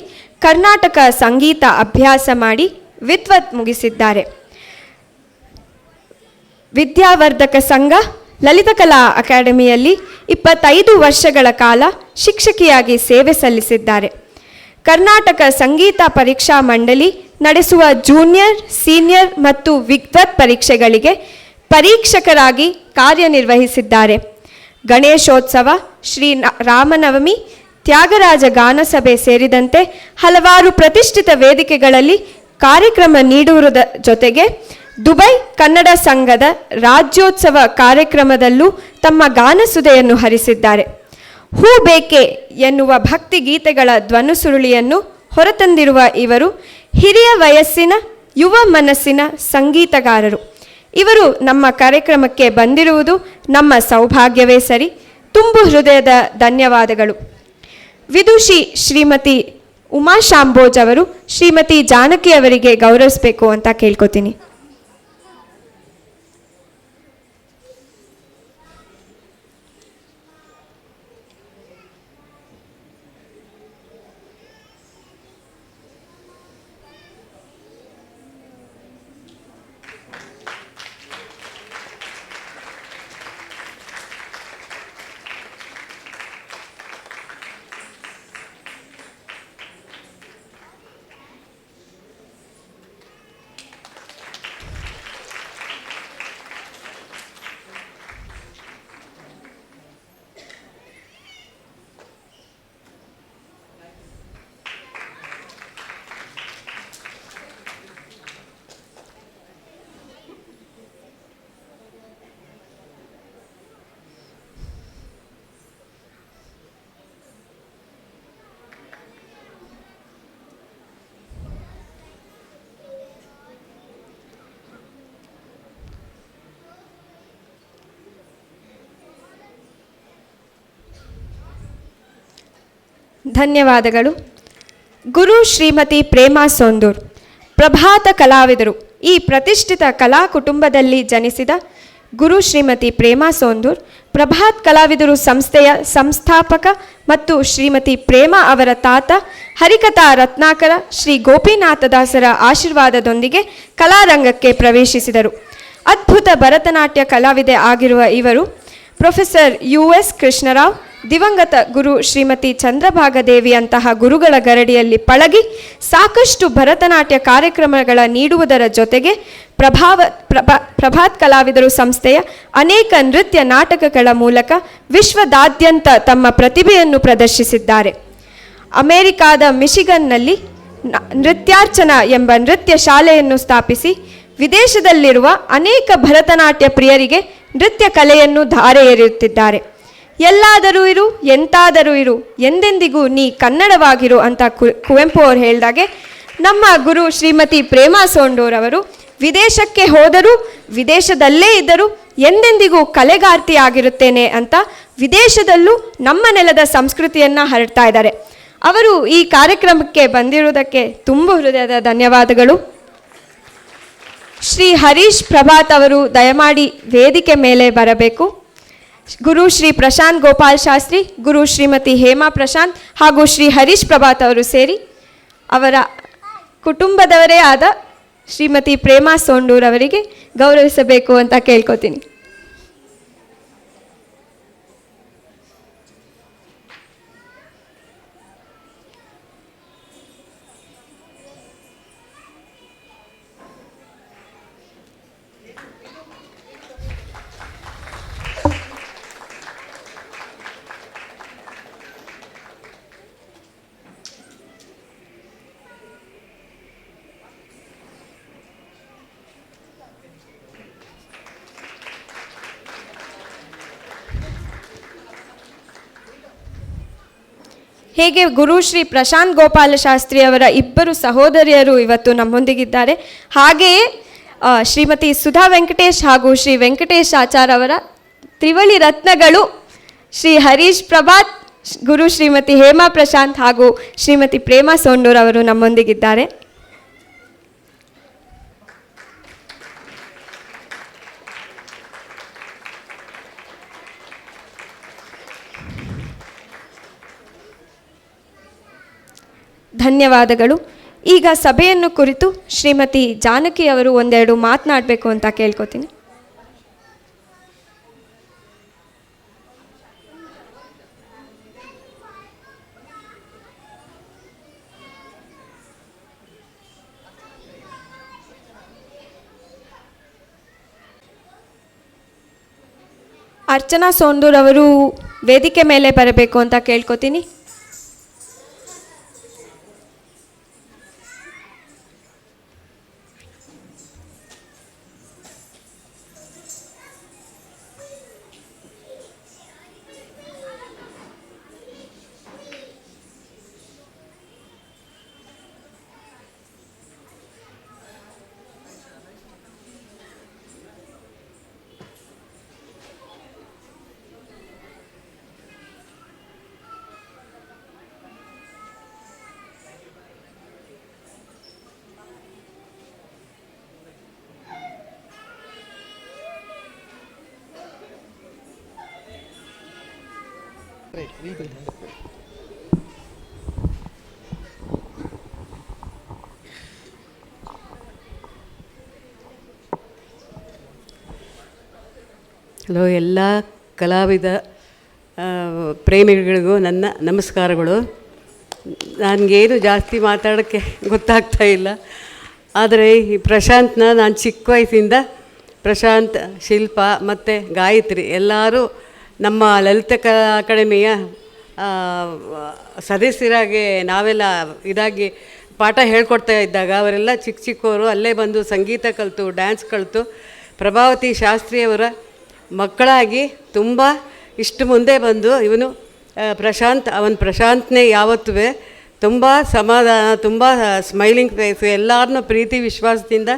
Speaker 1: ಕರ್ನಾಟಕ ಸಂಗೀತ ಅಭ್ಯಾಸ ಮಾಡಿ ವಿದ್ವತ್ ಮುಗಿಸಿದ್ದಾರೆ. ವಿದ್ಯಾವರ್ಧಕ ಸಂಘ ಲಲಿತಕಲಾ ಅಕಾಡೆಮಿಯಲ್ಲಿ 25 ವರ್ಷಗಳ ಕಾಲ ಶಿಕ್ಷಕಿಯಾಗಿ ಸೇವೆ ಸಲ್ಲಿಸಿದ್ದಾರೆ. ಕರ್ನಾಟಕ ಸಂಗೀತ ಪರೀಕ್ಷಾ ಮಂಡಳಿ ನಡೆಸುವ ಜೂನಿಯರ್, ಸೀನಿಯರ್ ಮತ್ತು ವಿದ್ವತ್ ಪರೀಕ್ಷೆಗಳಿಗೆ ಪರೀಕ್ಷಕರಾಗಿ ಕಾರ್ಯನಿರ್ವಹಿಸಿದ್ದಾರೆ. ಗಣೇಶೋತ್ಸವ, ಶ್ರೀ ರಾಮನವಮಿ, ತ್ಯಾಗರಾಜ ಗಾನಸಭೆ ಸೇರಿದಂತೆ ಹಲವಾರು ಪ್ರತಿಷ್ಠಿತ ವೇದಿಕೆಗಳಲ್ಲಿ ಕಾರ್ಯಕ್ರಮ ನೀಡುವುದರ ಜೊತೆಗೆ ದುಬೈ ಕನ್ನಡ ಸಂಘದ ರಾಜ್ಯೋತ್ಸವ ಕಾರ್ಯಕ್ರಮದಲ್ಲೂ ತಮ್ಮ ಗಾನಸುಧೆಯನ್ನು ಹರಿಸಿದ್ದಾರೆ. ಹೂ ಬೇಕೆ ಎನ್ನುವ ಭಕ್ತಿ ಗೀತೆಗಳ ಧ್ವನುಸುರುಳಿಯನ್ನು ಹೊರತಂದಿರುವ ಇವರು ಹಿರಿಯ ವಯಸ್ಸಿನ ಯುವ ಮನಸ್ಸಿನ ಸಂಗೀತಗಾರರು. ಇವರು ನಮ್ಮ ಕಾರ್ಯಕ್ರಮಕ್ಕೆ ಬಂದಿರುವುದು ನಮ್ಮ ಸೌಭಾಗ್ಯವೇ ಸರಿ. ತುಂಬು ಹೃದಯದ ಧನ್ಯವಾದಗಳು. ವಿದುಷಿ ಶ್ರೀಮತಿ ಉಮಾ ಶಾಂಬೋಜ್ ಅವರು ಶ್ರೀಮತಿ ಜಾನಕಿ ಅವರಿಗೆ ಗೌರವಿಸಬೇಕು ಅಂತ ಕೇಳ್ಕೊತೀನಿ. ಧನ್ಯವಾದಗಳು. ಗುರು ಶ್ರೀಮತಿ ಪ್ರೇಮಾ ಸೋಂದೂರ್ ಪ್ರಭಾತ ಕಲಾವಿದರು. ಈ ಪ್ರತಿಷ್ಠಿತ ಕಲಾ ಕುಟುಂಬದಲ್ಲಿ ಜನಿಸಿದ ಗುರು ಶ್ರೀಮತಿ ಪ್ರೇಮಾ ಸೋಂದೂರ್ ಪ್ರಭಾತ್ ಕಲಾವಿದರು ಸಂಸ್ಥೆಯ ಸಂಸ್ಥಾಪಕ ಮತ್ತು ಶ್ರೀಮತಿ ಪ್ರೇಮಾ ಅವರ ತಾತ ಹರಿಕಥಾ ರತ್ನಾಕರ ಶ್ರೀ ಗೋಪಿನಾಥದಾಸರ ಆಶೀರ್ವಾದದೊಂದಿಗೆ ಕಲಾರಂಗಕ್ಕೆ ಪ್ರವೇಶಿಸಿದರು. ಅದ್ಭುತ ಭರತನಾಟ್ಯ ಕಲಾವಿದೆ ಆಗಿರುವ ಇವರು ಪ್ರೊಫೆಸರ್ US ಕೃಷ್ಣರಾವ್, ದಿವಂಗತ ಗುರು ಶ್ರೀಮತಿ ಚಂದ್ರಭಾಗದೇವಿಯಂತಹ ಗುರುಗಳ ಗರಡಿಯಲ್ಲಿ ಪಳಗಿ ಸಾಕಷ್ಟು ಭರತನಾಟ್ಯ ಕಾರ್ಯಕ್ರಮಗಳ ನೀಡುವುದರ ಜೊತೆಗೆ ಪ್ರಭಾತ್ ಕಲಾವಿದರು ಸಂಸ್ಥೆಯ ಅನೇಕ ನೃತ್ಯ ನಾಟಕಗಳ ಮೂಲಕ ವಿಶ್ವದಾದ್ಯಂತ ತಮ್ಮ ಪ್ರತಿಭೆಯನ್ನು ಪ್ರದರ್ಶಿಸಿದ್ದಾರೆ. ಅಮೆರಿಕಾದ ಮಿಶಿಗನ್ನಲ್ಲಿ ನೃತ್ಯಾರ್ಚನಾ ಎಂಬ ನೃತ್ಯ ಶಾಲೆಯನ್ನು ಸ್ಥಾಪಿಸಿ ವಿದೇಶದಲ್ಲಿರುವ ಅನೇಕ ಭರತನಾಟ್ಯ ಪ್ರಿಯರಿಗೆ ನೃತ್ಯ ಕಲೆಯನ್ನು ಧಾರೆ ಎರೆಯುತ್ತಿದ್ದಾರೆ. ಎಲ್ಲಾದರೂ ಇರು, ಎಂತಾದರೂ ಇರು, ಎಂದೆಂದಿಗೂ ನೀ ಕನ್ನಡವಾಗಿರು ಅಂತ ಕುವೆಂಪು ಅವರು ಹೇಳಿದಾಗೆ ನಮ್ಮ ಗುರು ಶ್ರೀಮತಿ ಪ್ರೇಮಾ ಸೋಂಡೂರ್ ಅವರು ವಿದೇಶಕ್ಕೆ ಹೋದರೂ ವಿದೇಶದಲ್ಲೇ ಇದ್ದರೂ ಎಂದೆಂದಿಗೂ ಕಲೆಗಾರ್ತಿ ಆಗಿರುತ್ತೇನೆ ಅಂತ ವಿದೇಶದಲ್ಲೂ ನಮ್ಮ ನೆಲದ ಸಂಸ್ಕೃತಿಯನ್ನು ಹರಡ್ತಾ ಇದ್ದಾರೆ. ಅವರು ಈ ಕಾರ್ಯಕ್ರಮಕ್ಕೆ ಬಂದಿರುವುದಕ್ಕೆ ತುಂಬ ಹೃದಯದ ಧನ್ಯವಾದಗಳು. ಶ್ರೀ ಹರೀಶ್ ಪ್ರಭಾತ್ ಅವರು ದಯಮಾಡಿ ವೇದಿಕೆ ಮೇಲೆ ಬರಬೇಕು. ಗುರು ಶ್ರೀ ಪ್ರಶಾಂತ್ ಗೋಪಾಲ್ ಶಾಸ್ತ್ರಿ, ಗುರು ಶ್ರೀಮತಿ ಹೇಮಾ ಪ್ರಶಾಂತ್ ಹಾಗೂ ಶ್ರೀ ಹರೀಶ್ ಪ್ರಭಾತ್ ಅವರು ಸೇರಿ ಅವರ ಕುಟುಂಬದವರೇ ಆದ ಶ್ರೀಮತಿ ಪ್ರೇಮಾ ಸೋಂಡೂರ್ ಅವರಿಗೆ ಗೌರವಿಸಬೇಕು ಅಂತ ಕೇಳ್ಕೊತೀನಿ. ಹೇಗೆ ಗುರು ಶ್ರೀ ಪ್ರಶಾಂತ್ ಗೋಪಾಲ ಶಾಸ್ತ್ರಿ ಅವರ ಇಬ್ಬರು ಸಹೋದರಿಯರು ಇವತ್ತು ನಮ್ಮೊಂದಿಗಿದ್ದಾರೆ, ಹಾಗೆಯೇ ಶ್ರೀಮತಿ ಸುಧಾ ವೆಂಕಟೇಶ್ ಹಾಗೂ ಶ್ರೀ ವೆಂಕಟೇಶ್ ಆಚಾರ್ ಅವರ ತ್ರಿವಳಿ ರತ್ನಗಳು ಶ್ರೀ ಹರೀಶ್ ಪ್ರಭಾತ್, ಗುರು ಶ್ರೀಮತಿ ಹೇಮಾ ಪ್ರಶಾಂತ್ ಹಾಗೂ ಶ್ರೀಮತಿ ಪ್ರೇಮಾ ಸೋಂಡೂರ್ ಅವರು ನಮ್ಮೊಂದಿಗಿದ್ದಾರೆ. ಧನ್ಯವಾದಗಳು. ಈಗ ಸಭೆಯನ್ನು ಕುರಿತು ಶ್ರೀಮತಿ ಜಾನಕಿ ಅವರು ಒಂದೆರಡು ಮಾತನಾಡಬೇಕು ಅಂತ ಕೇಳ್ಕೊತೀನಿ. ಅರ್ಚನಾ ಸೋಂದೂರ್ ಅವರು ವೇದಿಕೆ ಮೇಲೆ ಬರಬೇಕು ಅಂತ ಕೇಳ್ಕೊತೀನಿ.
Speaker 5: ಹಲೋ, ಎಲ್ಲ ಕಲಾವಿದ ಪ್ರೇಮಿಗಳಿಗೂ ನನ್ನ ನಮಸ್ಕಾರಗಳು. ನನಗೇನು ಜಾಸ್ತಿ ಮಾತಾಡೋಕ್ಕೆ ಗೊತ್ತಾಗ್ತಾ ಇಲ್ಲ. ಆದರೆ ಈ ಪ್ರಶಾಂತ್ನ ನಾನು ಚಿಕ್ಕ ವಯಸ್ಸಿಂದ ಪ್ರಶಾಂತ್, ಶಿಲ್ಪ ಮತ್ತು ಗಾಯತ್ರಿ ಎಲ್ಲರೂ ನಮ್ಮ ಲಲಿತ ಕಲಾ ಅಕಾಡೆಮಿಯ ಸದಸ್ಯರಾಗಿ ನಾವೆಲ್ಲ ಇದಾಗಿ ಪಾಠ ಹೇಳ್ಕೊಡ್ತಾ ಇದ್ದಾಗ ಅವರೆಲ್ಲ ಚಿಕ್ಕ ಚಿಕ್ಕವರು ಅಲ್ಲೇ ಬಂದು ಸಂಗೀತ ಕಲಿತು ಡ್ಯಾನ್ಸ್ ಕಲಿತು ಪ್ರಭಾವತಿ ಶಾಸ್ತ್ರಿಯವರ ಮಕ್ಕಳಾಗಿ ತುಂಬ ಇಷ್ಟು ಮುಂದೆ ಬಂದು ಇವನು ಪ್ರಶಾಂತ್ನೇ ಯಾವತ್ತೂ ತುಂಬ ಸಮಾಧಾನ, ತುಂಬ ಸ್ಮೈಲಿಂಗ್ ಫೇಸು, ಎಲ್ಲರನ್ನೂ ಪ್ರೀತಿ ವಿಶ್ವಾಸದಿಂದ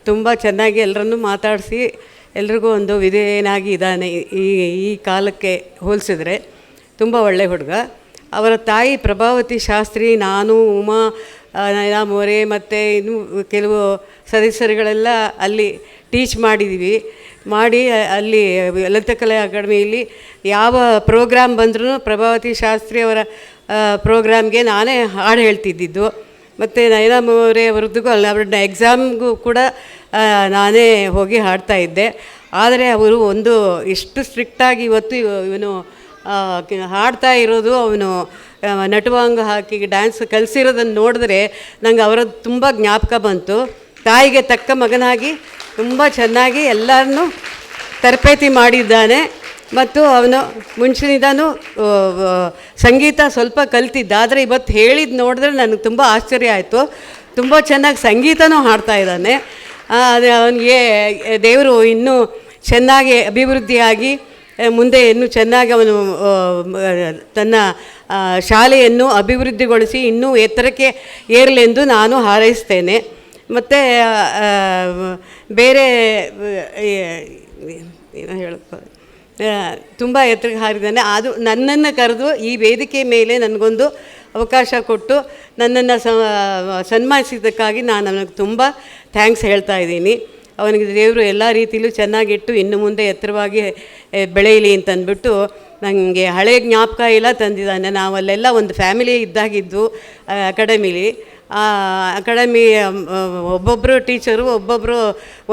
Speaker 5: ತುಂಬ ಚೆನ್ನಾಗಿ ಎಲ್ಲರನ್ನೂ ಮಾತಾಡಿಸಿ ಎಲ್ರಿಗೂ ಒಂದು ವಿಧೇಯನಾಗಿ ಇದ್ದಾನೆ. ಈ ಕಾಲಕ್ಕೆ ಹೋಲಿಸಿದ್ರೆ ತುಂಬ ಒಳ್ಳೆಯ ಹುಡುಗ. ಅವರ ತಾಯಿ ಪ್ರಭಾವತಿ ಶಾಸ್ತ್ರಿ, ನಾನು, ಉಮಾ ನಯನಾ ಮೋರೆ ಮತ್ತು ಇನ್ನೂ ಕೆಲವು ಸದಸ್ಯರುಗಳೆಲ್ಲ ಅಲ್ಲಿ ಟೀಚ್ ಮಾಡಿದ್ದೀವಿ. ಮಾಡಿ ಅಲ್ಲಿ ಲಲಿತಕಲಾ ಅಕಾಡೆಮಿಯಲ್ಲಿ ಯಾವ ಪ್ರೋಗ್ರಾಮ್ ಬಂದರೂ ಪ್ರಭಾವತಿ ಶಾಸ್ತ್ರಿ ಅವರ ಪ್ರೋಗ್ರಾಮ್ಗೆ ನಾನೇ ಹಾಡು ಹೇಳ್ತಿದ್ದಿದ್ದು. ಮತ್ತು ನಯನಾ ಮೋರೆ ಅವ್ರದ್ದು ಅವ್ರ ಎಕ್ಸಾಮ್ಗೂ ಕೂಡ ನಾನೇ ಹೋಗಿ ಹಾಡ್ತಾಯಿದ್ದೆ. ಆದರೆ ಅವರು ಒಂದು ಇಷ್ಟು ಸ್ಟ್ರಿಕ್ಟಾಗಿ ಇವತ್ತು ಇವನು ಹಾಡ್ತಾ ಇರೋದು, ಅವನು ನಟುವಾಂಗ ಹಾಕಿ ಡ್ಯಾನ್ಸ್ ಕಲಿಸಿರೋದನ್ನು ನೋಡಿದ್ರೆ ನಂಗೆ ಅವರದ್ದು ತುಂಬ ಜ್ಞಾಪಕ ಬಂತು. ತಾಯಿಗೆ ತಕ್ಕ ಮಗನಾಗಿ ತುಂಬ ಚೆನ್ನಾಗಿ ಎಲ್ಲರನ್ನೂ ತರಬೇತಿ ಮಾಡಿದ್ದಾನೆ. ಮತ್ತು ಅವನು ಮುಂಚಿನಿಂದನೂ ಸಂಗೀತ ಸ್ವಲ್ಪ ಕಲ್ತಿದ್ದ. ಆದರೆ ಇವತ್ತು ಹೇಳಿದ್ದು ನೋಡಿದ್ರೆ ನನಗೆ ತುಂಬ ಆಶ್ಚರ್ಯ ಆಯಿತು. ತುಂಬ ಚೆನ್ನಾಗಿ ಸಂಗೀತನೂ ಹಾಡ್ತಾ ಇದ್ದಾನೆ. ಅವನಿಗೆ ದೇವರು ಇನ್ನೂ ಚೆನ್ನಾಗಿ ಅಭಿವೃದ್ಧಿಯಾಗಿ ಮುಂದೆ ಇನ್ನೂ ಚೆನ್ನಾಗಿ ಅವನು ತನ್ನ ಶಾಲೆಯನ್ನು ಅಭಿವೃದ್ಧಿಗೊಳಿಸಿ ಇನ್ನೂ ಎತ್ತರಕ್ಕೆ ಏರಲೆಂದು ನಾನು ಹಾರೈಸ್ತೇನೆ. ಮತ್ತು ಬೇರೆ ಏನೋ ಹೇಳಕ್ಕೆ ತುಂಬ ಎತ್ತರಕ್ಕೆ ಹಾರಿದ್ದಾನೆ. ಅದು ನನ್ನನ್ನು ಕರೆದು ಈ ವೇದಿಕೆ ಮೇಲೆ ನನಗೊಂದು ಅವಕಾಶ ಕೊಟ್ಟು ನನ್ನನ್ನು ಸನ್ಮಾನಿಸಿದ್ದಕ್ಕಾಗಿ ನಾನು ಅವನಿಗೆ ತುಂಬ ಥ್ಯಾಂಕ್ಸ್ ಹೇಳ್ತಾ ಇದ್ದೀನಿ. ಅವನಿಗೆ ದೇವರು ಎಲ್ಲ ರೀತಿಯಲ್ಲೂ ಚೆನ್ನಾಗಿಟ್ಟು ಇನ್ನು ಮುಂದೆ ಎತ್ತರವಾಗಿ ಬೆಳೆಯಲಿ ಅಂತಂದ್ಬಿಟ್ಟು ನನಗೆ ಹಳೆಯ ಜ್ಞಾಪಕ ಎಲ್ಲ ತಂದಿದ್ದಾನೆ. ನಾವಲ್ಲೆಲ್ಲ ಒಂದು ಫ್ಯಾಮಿಲಿ ಇದ್ದಾಗಿದ್ದು ಅಕಾಡೆಮಿಲಿ. ಅಕಾಡೆಮಿ ಒಬ್ಬೊಬ್ಬರು ಟೀಚರು ಒಬ್ಬೊಬ್ಬರು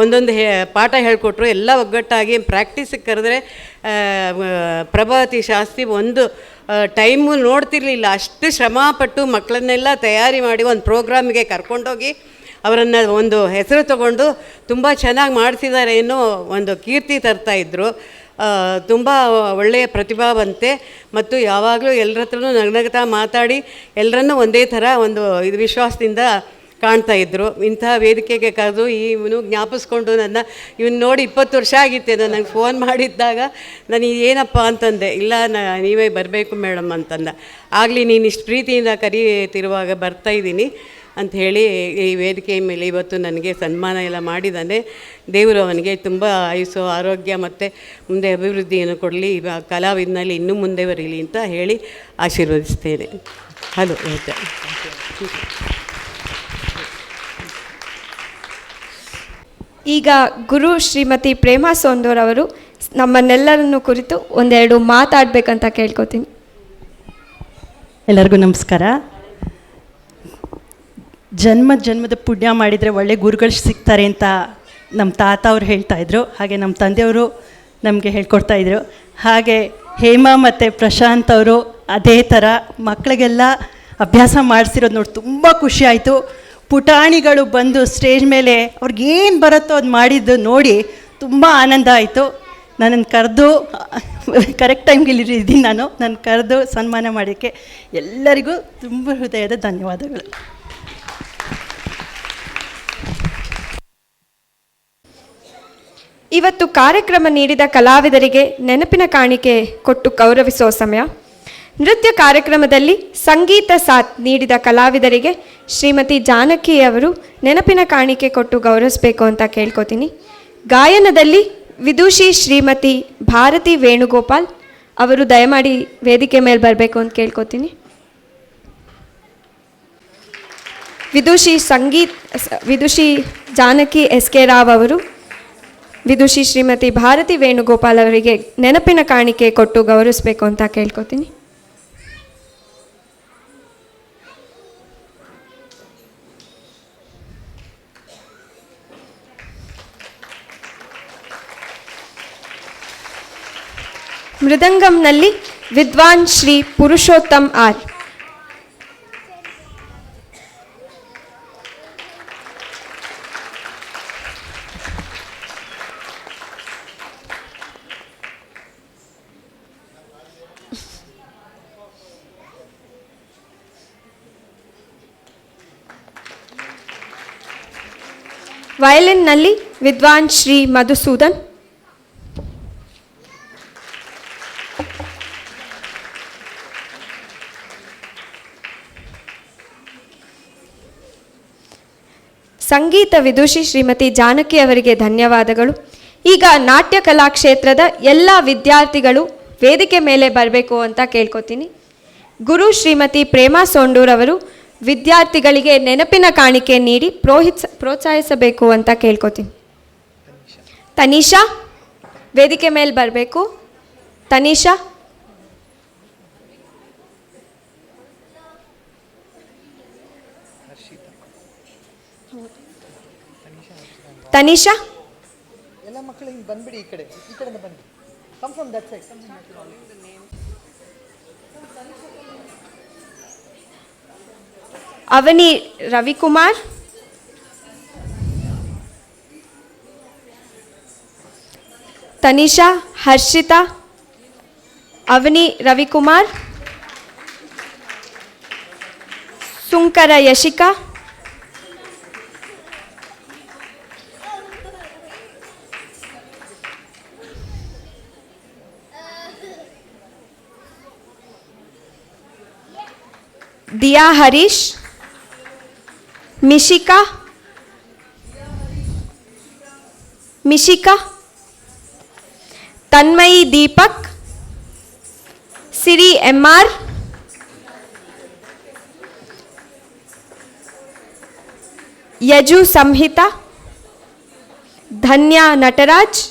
Speaker 5: ಒಂದೊಂದು ಪಾಠ ಹೇಳಿಕೊಟ್ರು. ಎಲ್ಲ ಒಗ್ಗಟ್ಟಾಗಿ ಪ್ರಾಕ್ಟೀಸಿಗೆ ಕರೆದ್ರೆ ಪ್ರಭಾವತಿ ಶಾಸ್ತ್ರಿ ಒಂದು ಟೈಮು ನೋಡ್ತಿರ್ಲಿಲ್ಲ. ಅಷ್ಟು ಶ್ರಮಪಟ್ಟು ಮಕ್ಕಳನ್ನೆಲ್ಲ ತಯಾರಿ ಮಾಡಿ ಒಂದು ಪ್ರೋಗ್ರಾಮಿಗೆ ಕರ್ಕೊಂಡೋಗಿ ಅವರನ್ನು ಒಂದು ಹೆಸರು ತಗೊಂಡು ತುಂಬ ಚೆನ್ನಾಗಿ ಮಾಡ್ತಿದ್ದಾರೆ ಅನ್ನೋ ಒಂದು ಕೀರ್ತಿ ತರ್ತಾಯಿದ್ರು. ತುಂಬ ಒಳ್ಳೆಯ ಪ್ರತಿಭಾವಂತೆ ಮತ್ತು ಯಾವಾಗಲೂ ಎಲ್ಲರ ಹತ್ರನೂ ನಗನಗ್ತಾ ಮಾತಾಡಿ ಎಲ್ಲರನ್ನೂ ಒಂದೇ ಥರ ಒಂದು ಇದು ವಿಶ್ವಾಸದಿಂದ ಕಾಣ್ತಾಯಿದ್ರು. ಇಂಥ ವೇದಿಕೆಗೆ ಕರೆದು ಇವನು ಜ್ಞಾಪಿಸ್ಕೊಂಡು ಇವನು ನೋಡಿ 20 ವರ್ಷ ಆಗಿತ್ತೆ. ನನಗೆ ಫೋನ್ ಮಾಡಿದ್ದಾಗ ನನಗೆ ಏನಪ್ಪ ಅಂತಂದೆ, ಇಲ್ಲ ನೀವೇ ಬರಬೇಕು ಮೇಡಮ್ ಅಂತಂದ. ಆಗಲಿ ನೀನು ಇಷ್ಟು ಪ್ರೀತಿಯಿಂದ ಕರೀತಿರುವಾಗ ಬರ್ತಾಯಿದ್ದೀನಿ ಅಂಥೇಳಿ ಈ ವೇದಿಕೆ ಮೇಲೆ ಇವತ್ತು ನನಗೆ ಸನ್ಮಾನ ಎಲ್ಲ ಮಾಡಿದ್ದಾನೆ. ದೇವರು ಅವನಿಗೆ ತುಂಬ ಆಯುಸ್ಸು, ಆರೋಗ್ಯ ಮತ್ತು ಮುಂದೆ ಅಭಿವೃದ್ಧಿಯನ್ನು ಕೊಡಲಿ, ಕಲಾವಿದನಲ್ಲಿ ಇನ್ನೂ ಮುಂದೆ ಬರಲಿ ಅಂತ ಹೇಳಿ ಆಶೀರ್ವದಿಸ್ತೇನೆ. ಹಲೋ.
Speaker 1: ಈಗ ಗುರು ಶ್ರೀಮತಿ ಪ್ರೇಮಾ ಸೋಂದೂರ್ ಅವರು ನಮ್ಮನ್ನೆಲ್ಲರನ್ನು ಕುರಿತು ಒಂದೆರಡು ಮಾತಾಡಬೇಕಂತ ಕೇಳ್ಕೊತೀನಿ.
Speaker 6: ಎಲ್ಲರಿಗೂ ನಮಸ್ಕಾರ. ಜನ್ಮದ ಪುಣ್ಯ ಮಾಡಿದರೆ ಒಳ್ಳೆ ಗುರುಗಳು ಸಿಗ್ತಾರೆ ಅಂತ ನಮ್ಮ ತಾತ ಅವ್ರು ಹೇಳ್ತಾಯಿದ್ರು. ಹಾಗೆ ನಮ್ಮ ತಂದೆಯವರು ನಮಗೆ ಹೇಳ್ಕೊಡ್ತಾಯಿದ್ರು. ಹಾಗೆ ಹೇಮಾ ಮತ್ತು ಪ್ರಶಾಂತ್ ಅವರು ಅದೇ ಥರ ಮಕ್ಕಳಿಗೆಲ್ಲ ಅಭ್ಯಾಸ ಮಾಡಿಸಿರೋದು ನೋಡಿ ತುಂಬ ಖುಷಿ ಆಯಿತು. ಪುಟಾಣಿಗಳು ಬಂದು ಸ್ಟೇಜ್ ಮೇಲೆ ಅವ್ರಿಗೇನು ಬರುತ್ತೋ ಅದು ಮಾಡಿದ್ದು ನೋಡಿ ತುಂಬ ಆನಂದ ಆಯಿತು. ನನ್ನನ್ನು ಕರೆದು ಕರೆಕ್ಟ್ ಟೈಮ್ಗೆ ಇಲ್ಲಿ ಇದ್ದೀನಿ ನನ್ನ ಕರೆದು ಸನ್ಮಾನ ಮಾಡೋಕ್ಕೆ ಎಲ್ಲರಿಗೂ ತುಂಬ ಹೃದಯದ ಧನ್ಯವಾದಗಳು.
Speaker 1: ಇವತ್ತು ಕಾರ್ಯಕ್ರಮ ನೀಡಿದ ಕಲಾವಿದರಿಗೆ ನೆನಪಿನ ಕಾಣಿಕೆ ಕೊಟ್ಟು ಗೌರವಿಸುವ ಸಮಯ. ನೃತ್ಯ ಕಾರ್ಯಕ್ರಮದಲ್ಲಿ ಸಂಗೀತ ಸಾಥ್ ನೀಡಿದ ಕಲಾವಿದರಿಗೆ ಶ್ರೀಮತಿ ಜಾನಕಿ ಅವರು ನೆನಪಿನ ಕಾಣಿಕೆ ಕೊಟ್ಟು ಗೌರವಿಸಬೇಕು ಅಂತ ಕೇಳ್ಕೊತೀನಿ. ಗಾಯನದಲ್ಲಿ ವಿದುಷಿ ಶ್ರೀಮತಿ ಭಾರತಿ ವೇಣುಗೋಪಾಲ್ ಅವರು ದಯಮಾಡಿ ವೇದಿಕೆ ಮೇಲೆ ಬರಬೇಕು ಅಂತ ಕೇಳ್ಕೊತೀನಿ. ವಿದುಷಿ ಜಾನಕಿ ಎಸ್ ಕೆ ರಾವ್ ಅವರು ವಿದುಷಿ ಶ್ರೀಮತಿ ಭಾರತಿ ವೇಣುಗೋಪಾಲ್ ಅವರಿಗೆ ನೆನಪಿನ ಕಾಣಿಕೆ ಕೊಟ್ಟು ಗೌರವಿಸಬೇಕು ಅಂತ ಕೇಳ್ಕೊತೀನಿ. ಮೃದಂಗಂನಲ್ಲಿ ವಿದ್ವಾನ್ ಶ್ರೀ ಪುರುಷೋತ್ತಮ್ ಆರ್. ವಯಲಿನ್ನಲ್ಲಿ ವಿದ್ವಾನ್ ಶ್ರೀ ಮಧುಸೂದನ್. ಸಂಗೀತ ವಿದುಷಿ ಶ್ರೀಮತಿ ಜಾನಕಿ ಅವರಿಗೆ ಧನ್ಯವಾದಗಳು. ಈಗ ನಾಟ್ಯ ಕಲಾ ಕ್ಷೇತ್ರದ ಎಲ್ಲ ವಿದ್ಯಾರ್ಥಿಗಳು ವೇದಿಕೆ ಮೇಲೆ ಬರಬೇಕು ಅಂತ ಕೇಳ್ಕೊತೀನಿ. ಗುರು ಶ್ರೀಮತಿ ಪ್ರೇಮಾ ಸೋಂಡೂರ್ ಅವರು ವಿದ್ಯಾರ್ಥಿಗಳಿಗೆ ನೆನಪಿನ ಕಾಣಿಕೆ ನೀಡಿ ಪ್ರೋತ್ಸಾಹಿಸಬೇಕು ಅಂತ ಕೇಳ್ಕೊತೀನಿ. ತನಿಷಾ ವೇದಿಕೆ ಮೇಲೆ ಬರಬೇಕು. ತನಿಷಾ, ತನಿಷಾ
Speaker 3: ಎಲ್ಲ ಮಕ್ಕಳು ಹಿಂಗೆ ಬಂದ್ಬಿಡಿ, ಈ ಕಡೆಯಿಂದ ಬನ್ನಿ. Come from that side.
Speaker 1: Avani Ravikumar, Tanisha, Harshitha, Avani Ravikumar, Sunkara Yashika, Diya Harish, Mishika, Tanmayi Deepak, Siri MR, Yaju Samhita, Dhanya Nataraj,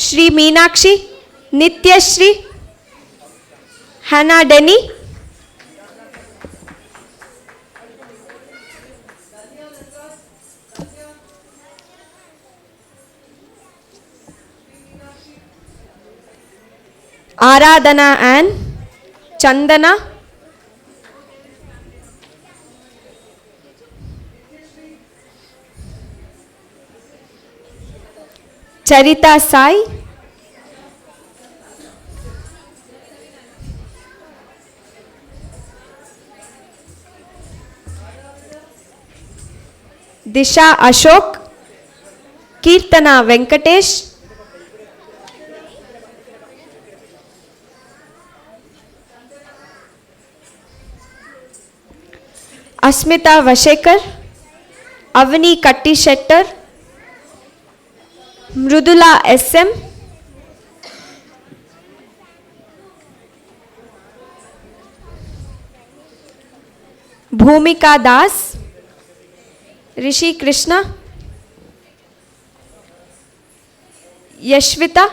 Speaker 1: Shri Meenakshi, Nityashree, Hannah Denny, Aradhana Ann, Chandana, Charitha Sai, Disha Ashok, Keerthana Venkatesh, Asmitha Vashekar, Avani Kattishettar, Mridula SM, Bhoomika Das, Rishi Krishna, Yashvitha,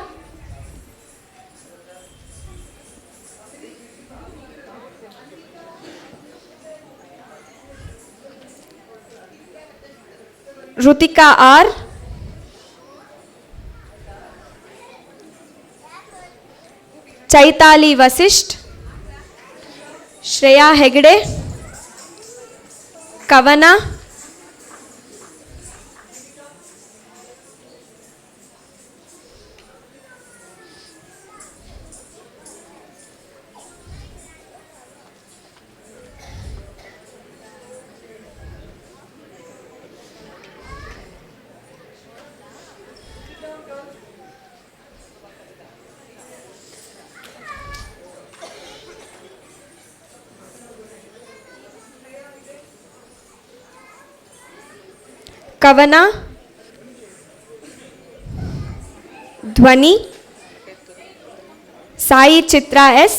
Speaker 1: Ruthika R, Chaitali Vasisht, Shreya Hegde, Kavana, Kavana, ಧ್ವನಿ, ಸಾಯಿ ಚಿತ್ರಾ S,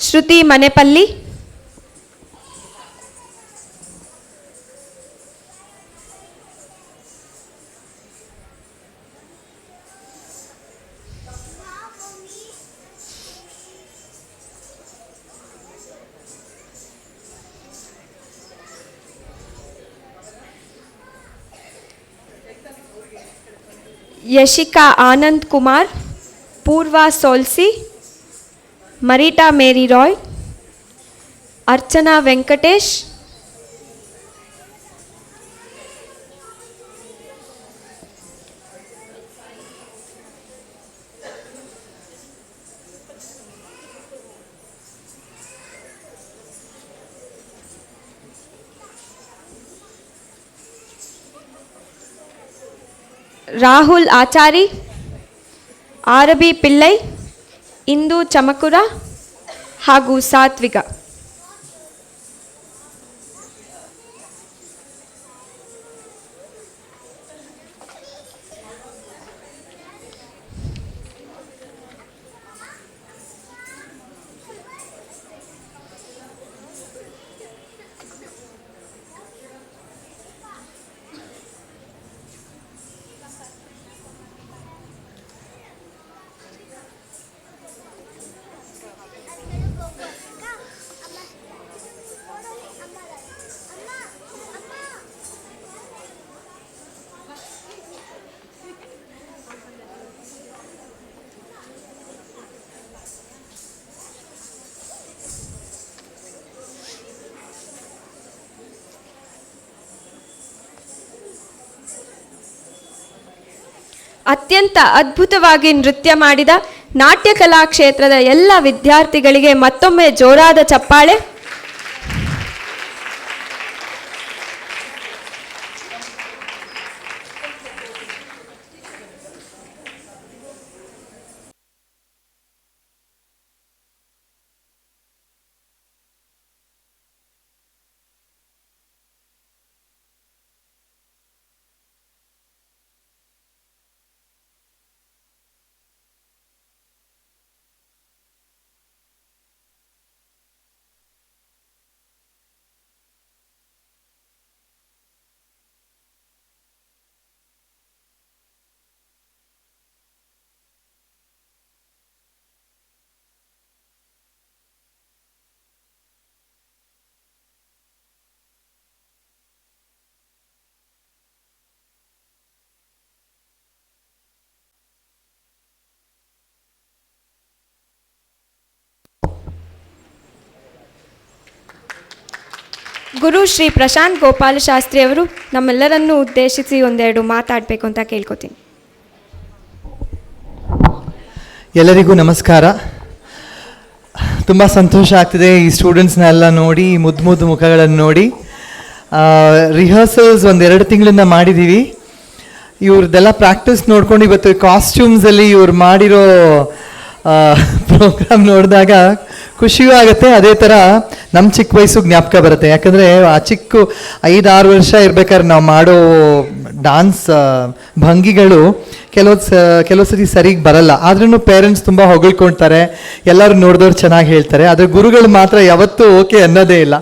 Speaker 1: ಶ್ರುತಿ ಮನೆಪಲ್ಲಿ, ಯಶಿಕಾ ಆನಂದ್ ಕುಮಾರ್, ಪೂರ್ವಾ ಸೋಲ್ಸಿ, ಮರೀಟಾ ಮೇರಿ ರಾಯ್, ಅರ್ಚನಾ ವೆಂಕಟೇಶ್, ರಾಹುಲ್ ಆಚಾರಿ, ಆರಬಿ ಪಿಳ್ಳೈ, ಇಂದು ಚಮಕುರ, ಹಾಗೂ ಸಾತ್ವಿಕ. ಅತ್ಯಂತ ಅದ್ಭುತವಾಗಿ ನೃತ್ಯ ಮಾಡಿದ ನಾಟ್ಯ ಕಲಾ ಕ್ಷೇತ್ರದ ಎಲ್ಲ ವಿದ್ಯಾರ್ಥಿಗಳಿಗೆ ಮತ್ತೊಮ್ಮೆ ಜೋರಾದ ಚಪ್ಪಾಳೆ. ಗುರು ಶ್ರೀ ಪ್ರಶಾಂತ್ ಗೋಪಾಲ ಶಾಸ್ತ್ರಿ ಅವರು ನಮ್ಮೆಲ್ಲರನ್ನೂ ಉದ್ದೇಶಿಸಿ ಒಂದೆರಡು ಮಾತಾಡಬೇಕು ಅಂತ ಕೇಳ್ಕೊತೀನಿ.
Speaker 7: ಎಲ್ಲರಿಗೂ ನಮಸ್ಕಾರ. ತುಂಬ ಸಂತೋಷ ಆಗ್ತಿದೆ ಈ ಸ್ಟೂಡೆಂಟ್ಸ್ನೆಲ್ಲ ನೋಡಿ, ಮುದ್ದು ಮುದ್ದು ಮುಖಗಳನ್ನು ನೋಡಿ. ರಿಹರ್ಸಲ್ಸ್ 1-2 ತಿಂಗಳಿಂದ ಮಾಡಿದ್ದೀವಿ. ಇವ್ರದ್ದೆಲ್ಲ ಪ್ರಾಕ್ಟೀಸ್ ನೋಡ್ಕೊಂಡು ಇವತ್ತು ಕಾಸ್ಟ್ಯೂಮ್ಸಲ್ಲಿ ಇವ್ರು ಮಾಡಿರೋ ಪ್ರೋಗ್ರಾಮ್ ನೋಡಿದಾಗ ಖುಷಿಯೂ ಆಗುತ್ತೆ. ಅದೇ ಥರ ನಮ್ಮ ಚಿಕ್ಕ ವಯಸ್ಸು ಜ್ಞಾಪಕ ಬರುತ್ತೆ. ಯಾಕಂದರೆ ಆ ಚಿಕ್ಕ 5-6 ವರ್ಷ ಇರ್ಬೇಕಾದ್ರೆ ನಾವು ಮಾಡೋ ಡಾನ್ಸ್ ಭಂಗಿಗಳು ಕೆಲವು ಸರಿ ಸರಿಗೆ ಬರಲ್ಲ. ಆದ್ರೂ ಪೇರೆಂಟ್ಸ್ ತುಂಬ ಹೊಗಳ್ಕೊಳ್ತಾರೆ, ಎಲ್ಲರೂ ನೋಡಿದವ್ರು ಚೆನ್ನಾಗಿ ಹೇಳ್ತಾರೆ. ಆದರೆ ಗುರುಗಳು ಮಾತ್ರ ಯಾವತ್ತೂ ಓಕೆ ಅನ್ನೋದೇ ಇಲ್ಲ.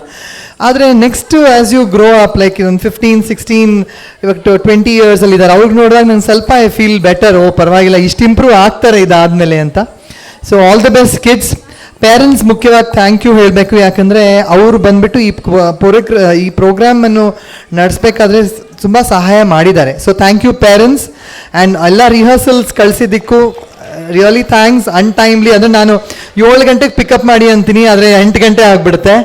Speaker 7: ಆದರೆ next as you grow up, like ಒಂದು 15-16 ಇವಾಗ 20 ಇಯರ್ಸಲ್ಲಿ ಇದ್ದಾರೆ, ಅವ್ರಿಗೆ ನೋಡಿದಾಗ ನಾನು ಸ್ವಲ್ಪ ಐ ಫೀಲ್ ಬೆಟರ್. ಓ ಪರವಾಗಿಲ್ಲ, ಇಷ್ಟು ಇಂಪ್ರೂವ್ ಆಗ್ತಾರೆ ಇದಾದಮೇಲೆ ಅಂತ. So all the best kids. Parents ಮುಖ್ಯವಾಗಿ ಥ್ಯಾಂಕ್ ಯು ಹೇಳಬೇಕು. ಯಾಕಂದರೆ ಅವರು ಬಂದುಬಿಟ್ಟು ಈ ಪ್ರೋಗ್ರಾಮನ್ನು ನಡೆಸಬೇಕಾದ್ರೆ ತುಂಬ ಸಹಾಯ ಮಾಡಿದ್ದಾರೆ. So thank you parents. And ಎಲ್ಲ ರಿಹರ್ಸಲ್ಸ್ ಕಳಿಸಿದ್ದಕ್ಕೂ ರಿಯಲಿ ಥ್ಯಾಂಕ್ಸ್. ಅನ್ಟೈಮ್ಲಿ ಅಂದರೆ ನಾನು 7 ಗಂಟೆಗೆ ಪಿಕಪ್ ಮಾಡಿ ಅಂತೀನಿ, ಆದರೆ 8 ಗಂಟೆ ಆಗಿಬಿಡುತ್ತೆ.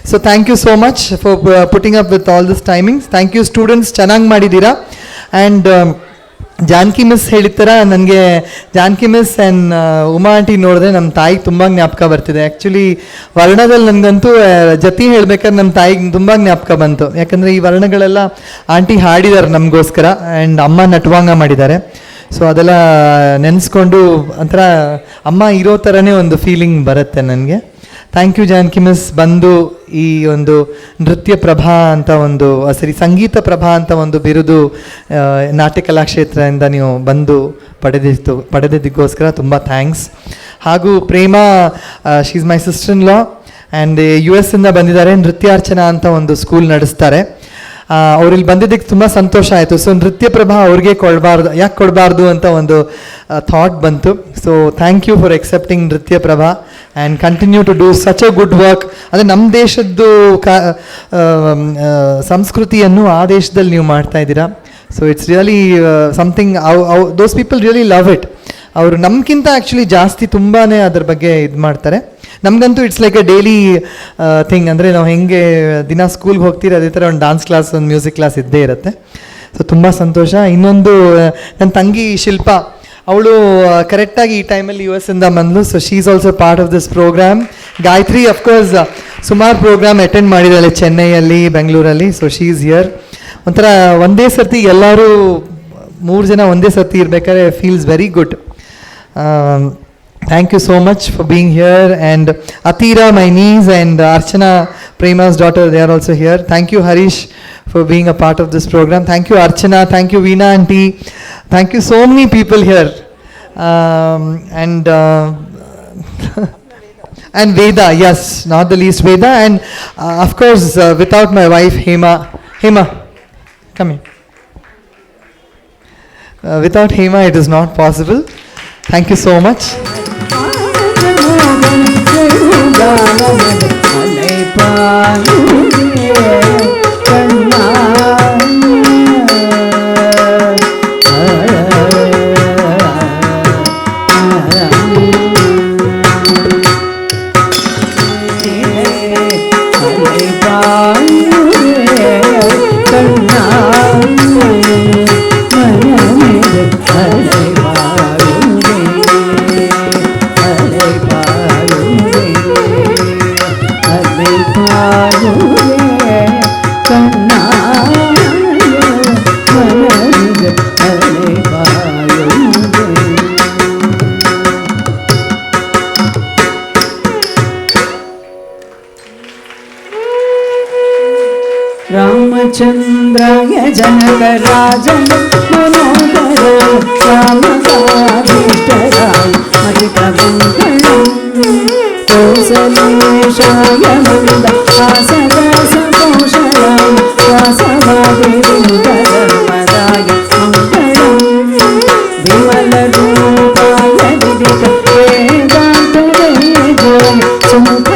Speaker 7: So thank you so much for putting up with all this timings. Thank you students, ಚೆನ್ನಾಗಿ ಮಾಡಿದ್ದೀರಾ. ಆ್ಯಂಡ್ ಜಾನಕಿ ಮಿಸ್ ಹೇಳಿದ ನನಗೆ Janaki miss and Uma aunty ನೋಡಿದ್ರೆ ನಮ್ಮ ತಾಯಿಗೆ ತುಂಬ ಜ್ಞಾಪಕ ಬರ್ತಿದೆ. ಆ್ಯಕ್ಚುಲಿ ವರ್ಣದಲ್ಲಿ ನನಗಂತೂ ಜತಿ ಹೇಳ್ಬೇಕಾದ್ರೆ ನಮ್ಮ ತಾಯಿಗೆ ತುಂಬ ಜ್ಞಾಪಕ ಬಂತು. ಯಾಕಂದರೆ ಈ ವರ್ಣಗಳೆಲ್ಲ ಆಂಟಿ ಹಾಡಿದ್ದಾರೆ ನಮಗೋಸ್ಕರ, ಆ್ಯಂಡ್ ಅಮ್ಮ ನಟವಾಂಗ ಮಾಡಿದ್ದಾರೆ. ಸೊ ಅದೆಲ್ಲ ನೆನೆಸ್ಕೊಂಡು ಒಂಥರ ಅಮ್ಮ ಇರೋ ಥರನೇ ಒಂದು ಫೀಲಿಂಗ್ ಬರುತ್ತೆ ನನಗೆ. Thank you Janaki miss. ಬಂದು ಈ ಒಂದು ನೃತ್ಯ ಪ್ರಭಾ ಅಂತ ಒಂದು ಸಂಗೀತ ಪ್ರಭಾ ಅಂತ ಒಂದು ಬಿರುದು ನಾಟ್ಯ ಕಲಾಕ್ಷೇತ್ರದಿಂದ ನೀವು ಬಂದು ಪಡೆದಿದ್ದಕ್ಕೋಸ್ಕರ ತುಂಬ ಥ್ಯಾಂಕ್ಸ್. ಹಾಗೂ Prema, she is my sister in law and US ಇಂದ ಬಂದಿದ್ದಾರೆ. ನೃತ್ಯಾರ್ಚನಾ ಅಂತ ಒಂದು ಸ್ಕೂಲ್ ನಡೆಸ್ತಾರೆ. ಅವ್ರಲ್ಲಿ ಬಂದಿದ್ದಕ್ಕೆ ತುಂಬ ಸಂತೋಷ ಆಯಿತು. ಸೊ ನೃತ್ಯ ಪ್ರಭಾ ಅವ್ರಿಗೆ ಯಾಕೆ ಕೊಡಬಾರ್ದು ಅಂತ ಒಂದು ಥಾಟ್ ಬಂತು. So thank you for accepting Nritya Prabha and continue to do such a good work. ಅಂದರೆ ನಮ್ಮ ದೇಶದ್ದು ಸಂಸ್ಕೃತಿಯನ್ನು ಆ ದೇಶದಲ್ಲಿ ನೀವು ಮಾಡ್ತಾ ಇದ್ದೀರಾ. So it's really something. Those people really love it. ಅವರು ನಮ್ಗಿಂತ ಆ್ಯಕ್ಚುಲಿ ಜಾಸ್ತಿ ತುಂಬಾ ಅದ್ರ ಬಗ್ಗೆ ಇದು ಮಾಡ್ತಾರೆ. ನಮಗಂತೂ it's like A daily thing. ಅಂದರೆ ನಾವು ಹೆಂಗೆ ದಿನ ಸ್ಕೂಲ್ಗೆ ಹೋಗ್ತೀರಿ ಅದೇ ಥರ ಒಂದು ಡಾನ್ಸ್ ಕ್ಲಾಸ್, ಒಂದು ಮ್ಯೂಸಿಕ್ ಕ್ಲಾಸ್ ಇದ್ದೇ ಇರುತ್ತೆ. ಸೊ ತುಂಬ ಸಂತೋಷ. ಇನ್ನೊಂದು ನನ್ನ ತಂಗಿ ಶಿಲ್ಪ, ಅವಳು ಕರೆಕ್ಟಾಗಿ ಈ ಟೈಮಲ್ಲಿ US ಇಂದ ಬಂದಳು. So she is also part of this programme. Gayatri of course ಸುಮಾರು ಪ್ರೋಗ್ರಾಮ್ ಅಟೆಂಡ್ ಮಾಡಿದ್ದಾಳೆ ಚೆನ್ನೈಯಲ್ಲಿ, ಬೆಂಗಳೂರಲ್ಲಿ. So she is here. ಒಂಥರ ಒಂದೇ ಸರ್ತಿ ಎಲ್ಲರೂ 3 ಜನ ಒಂದೇ ಸರ್ತಿ ಇರಬೇಕಾದ್ರೆ feels very good. Thank you so much for being here. And Atira, my niece, and Archana, Prema's daughter, they are also here. Thank you, Harish, for being a part of this program. Thank you, Archana. Thank you, Veena auntie. Thank you, so many people here. And Veda, yes, not the least Veda. And of course, without my wife, Hema. Hema, come here. Without Hema, it is not possible. Thank you so much.
Speaker 4: रामचंद्राय जनकराजन मनोहर रामकाभीष्टराय मदितमङ्गलम् कौसलेशाय मन्दहासदासकौशलाय वासवादिविन्दधर्मदाय मङ्गलम् विमलरूपाय विदितवेदान्तवेदाय सुमुख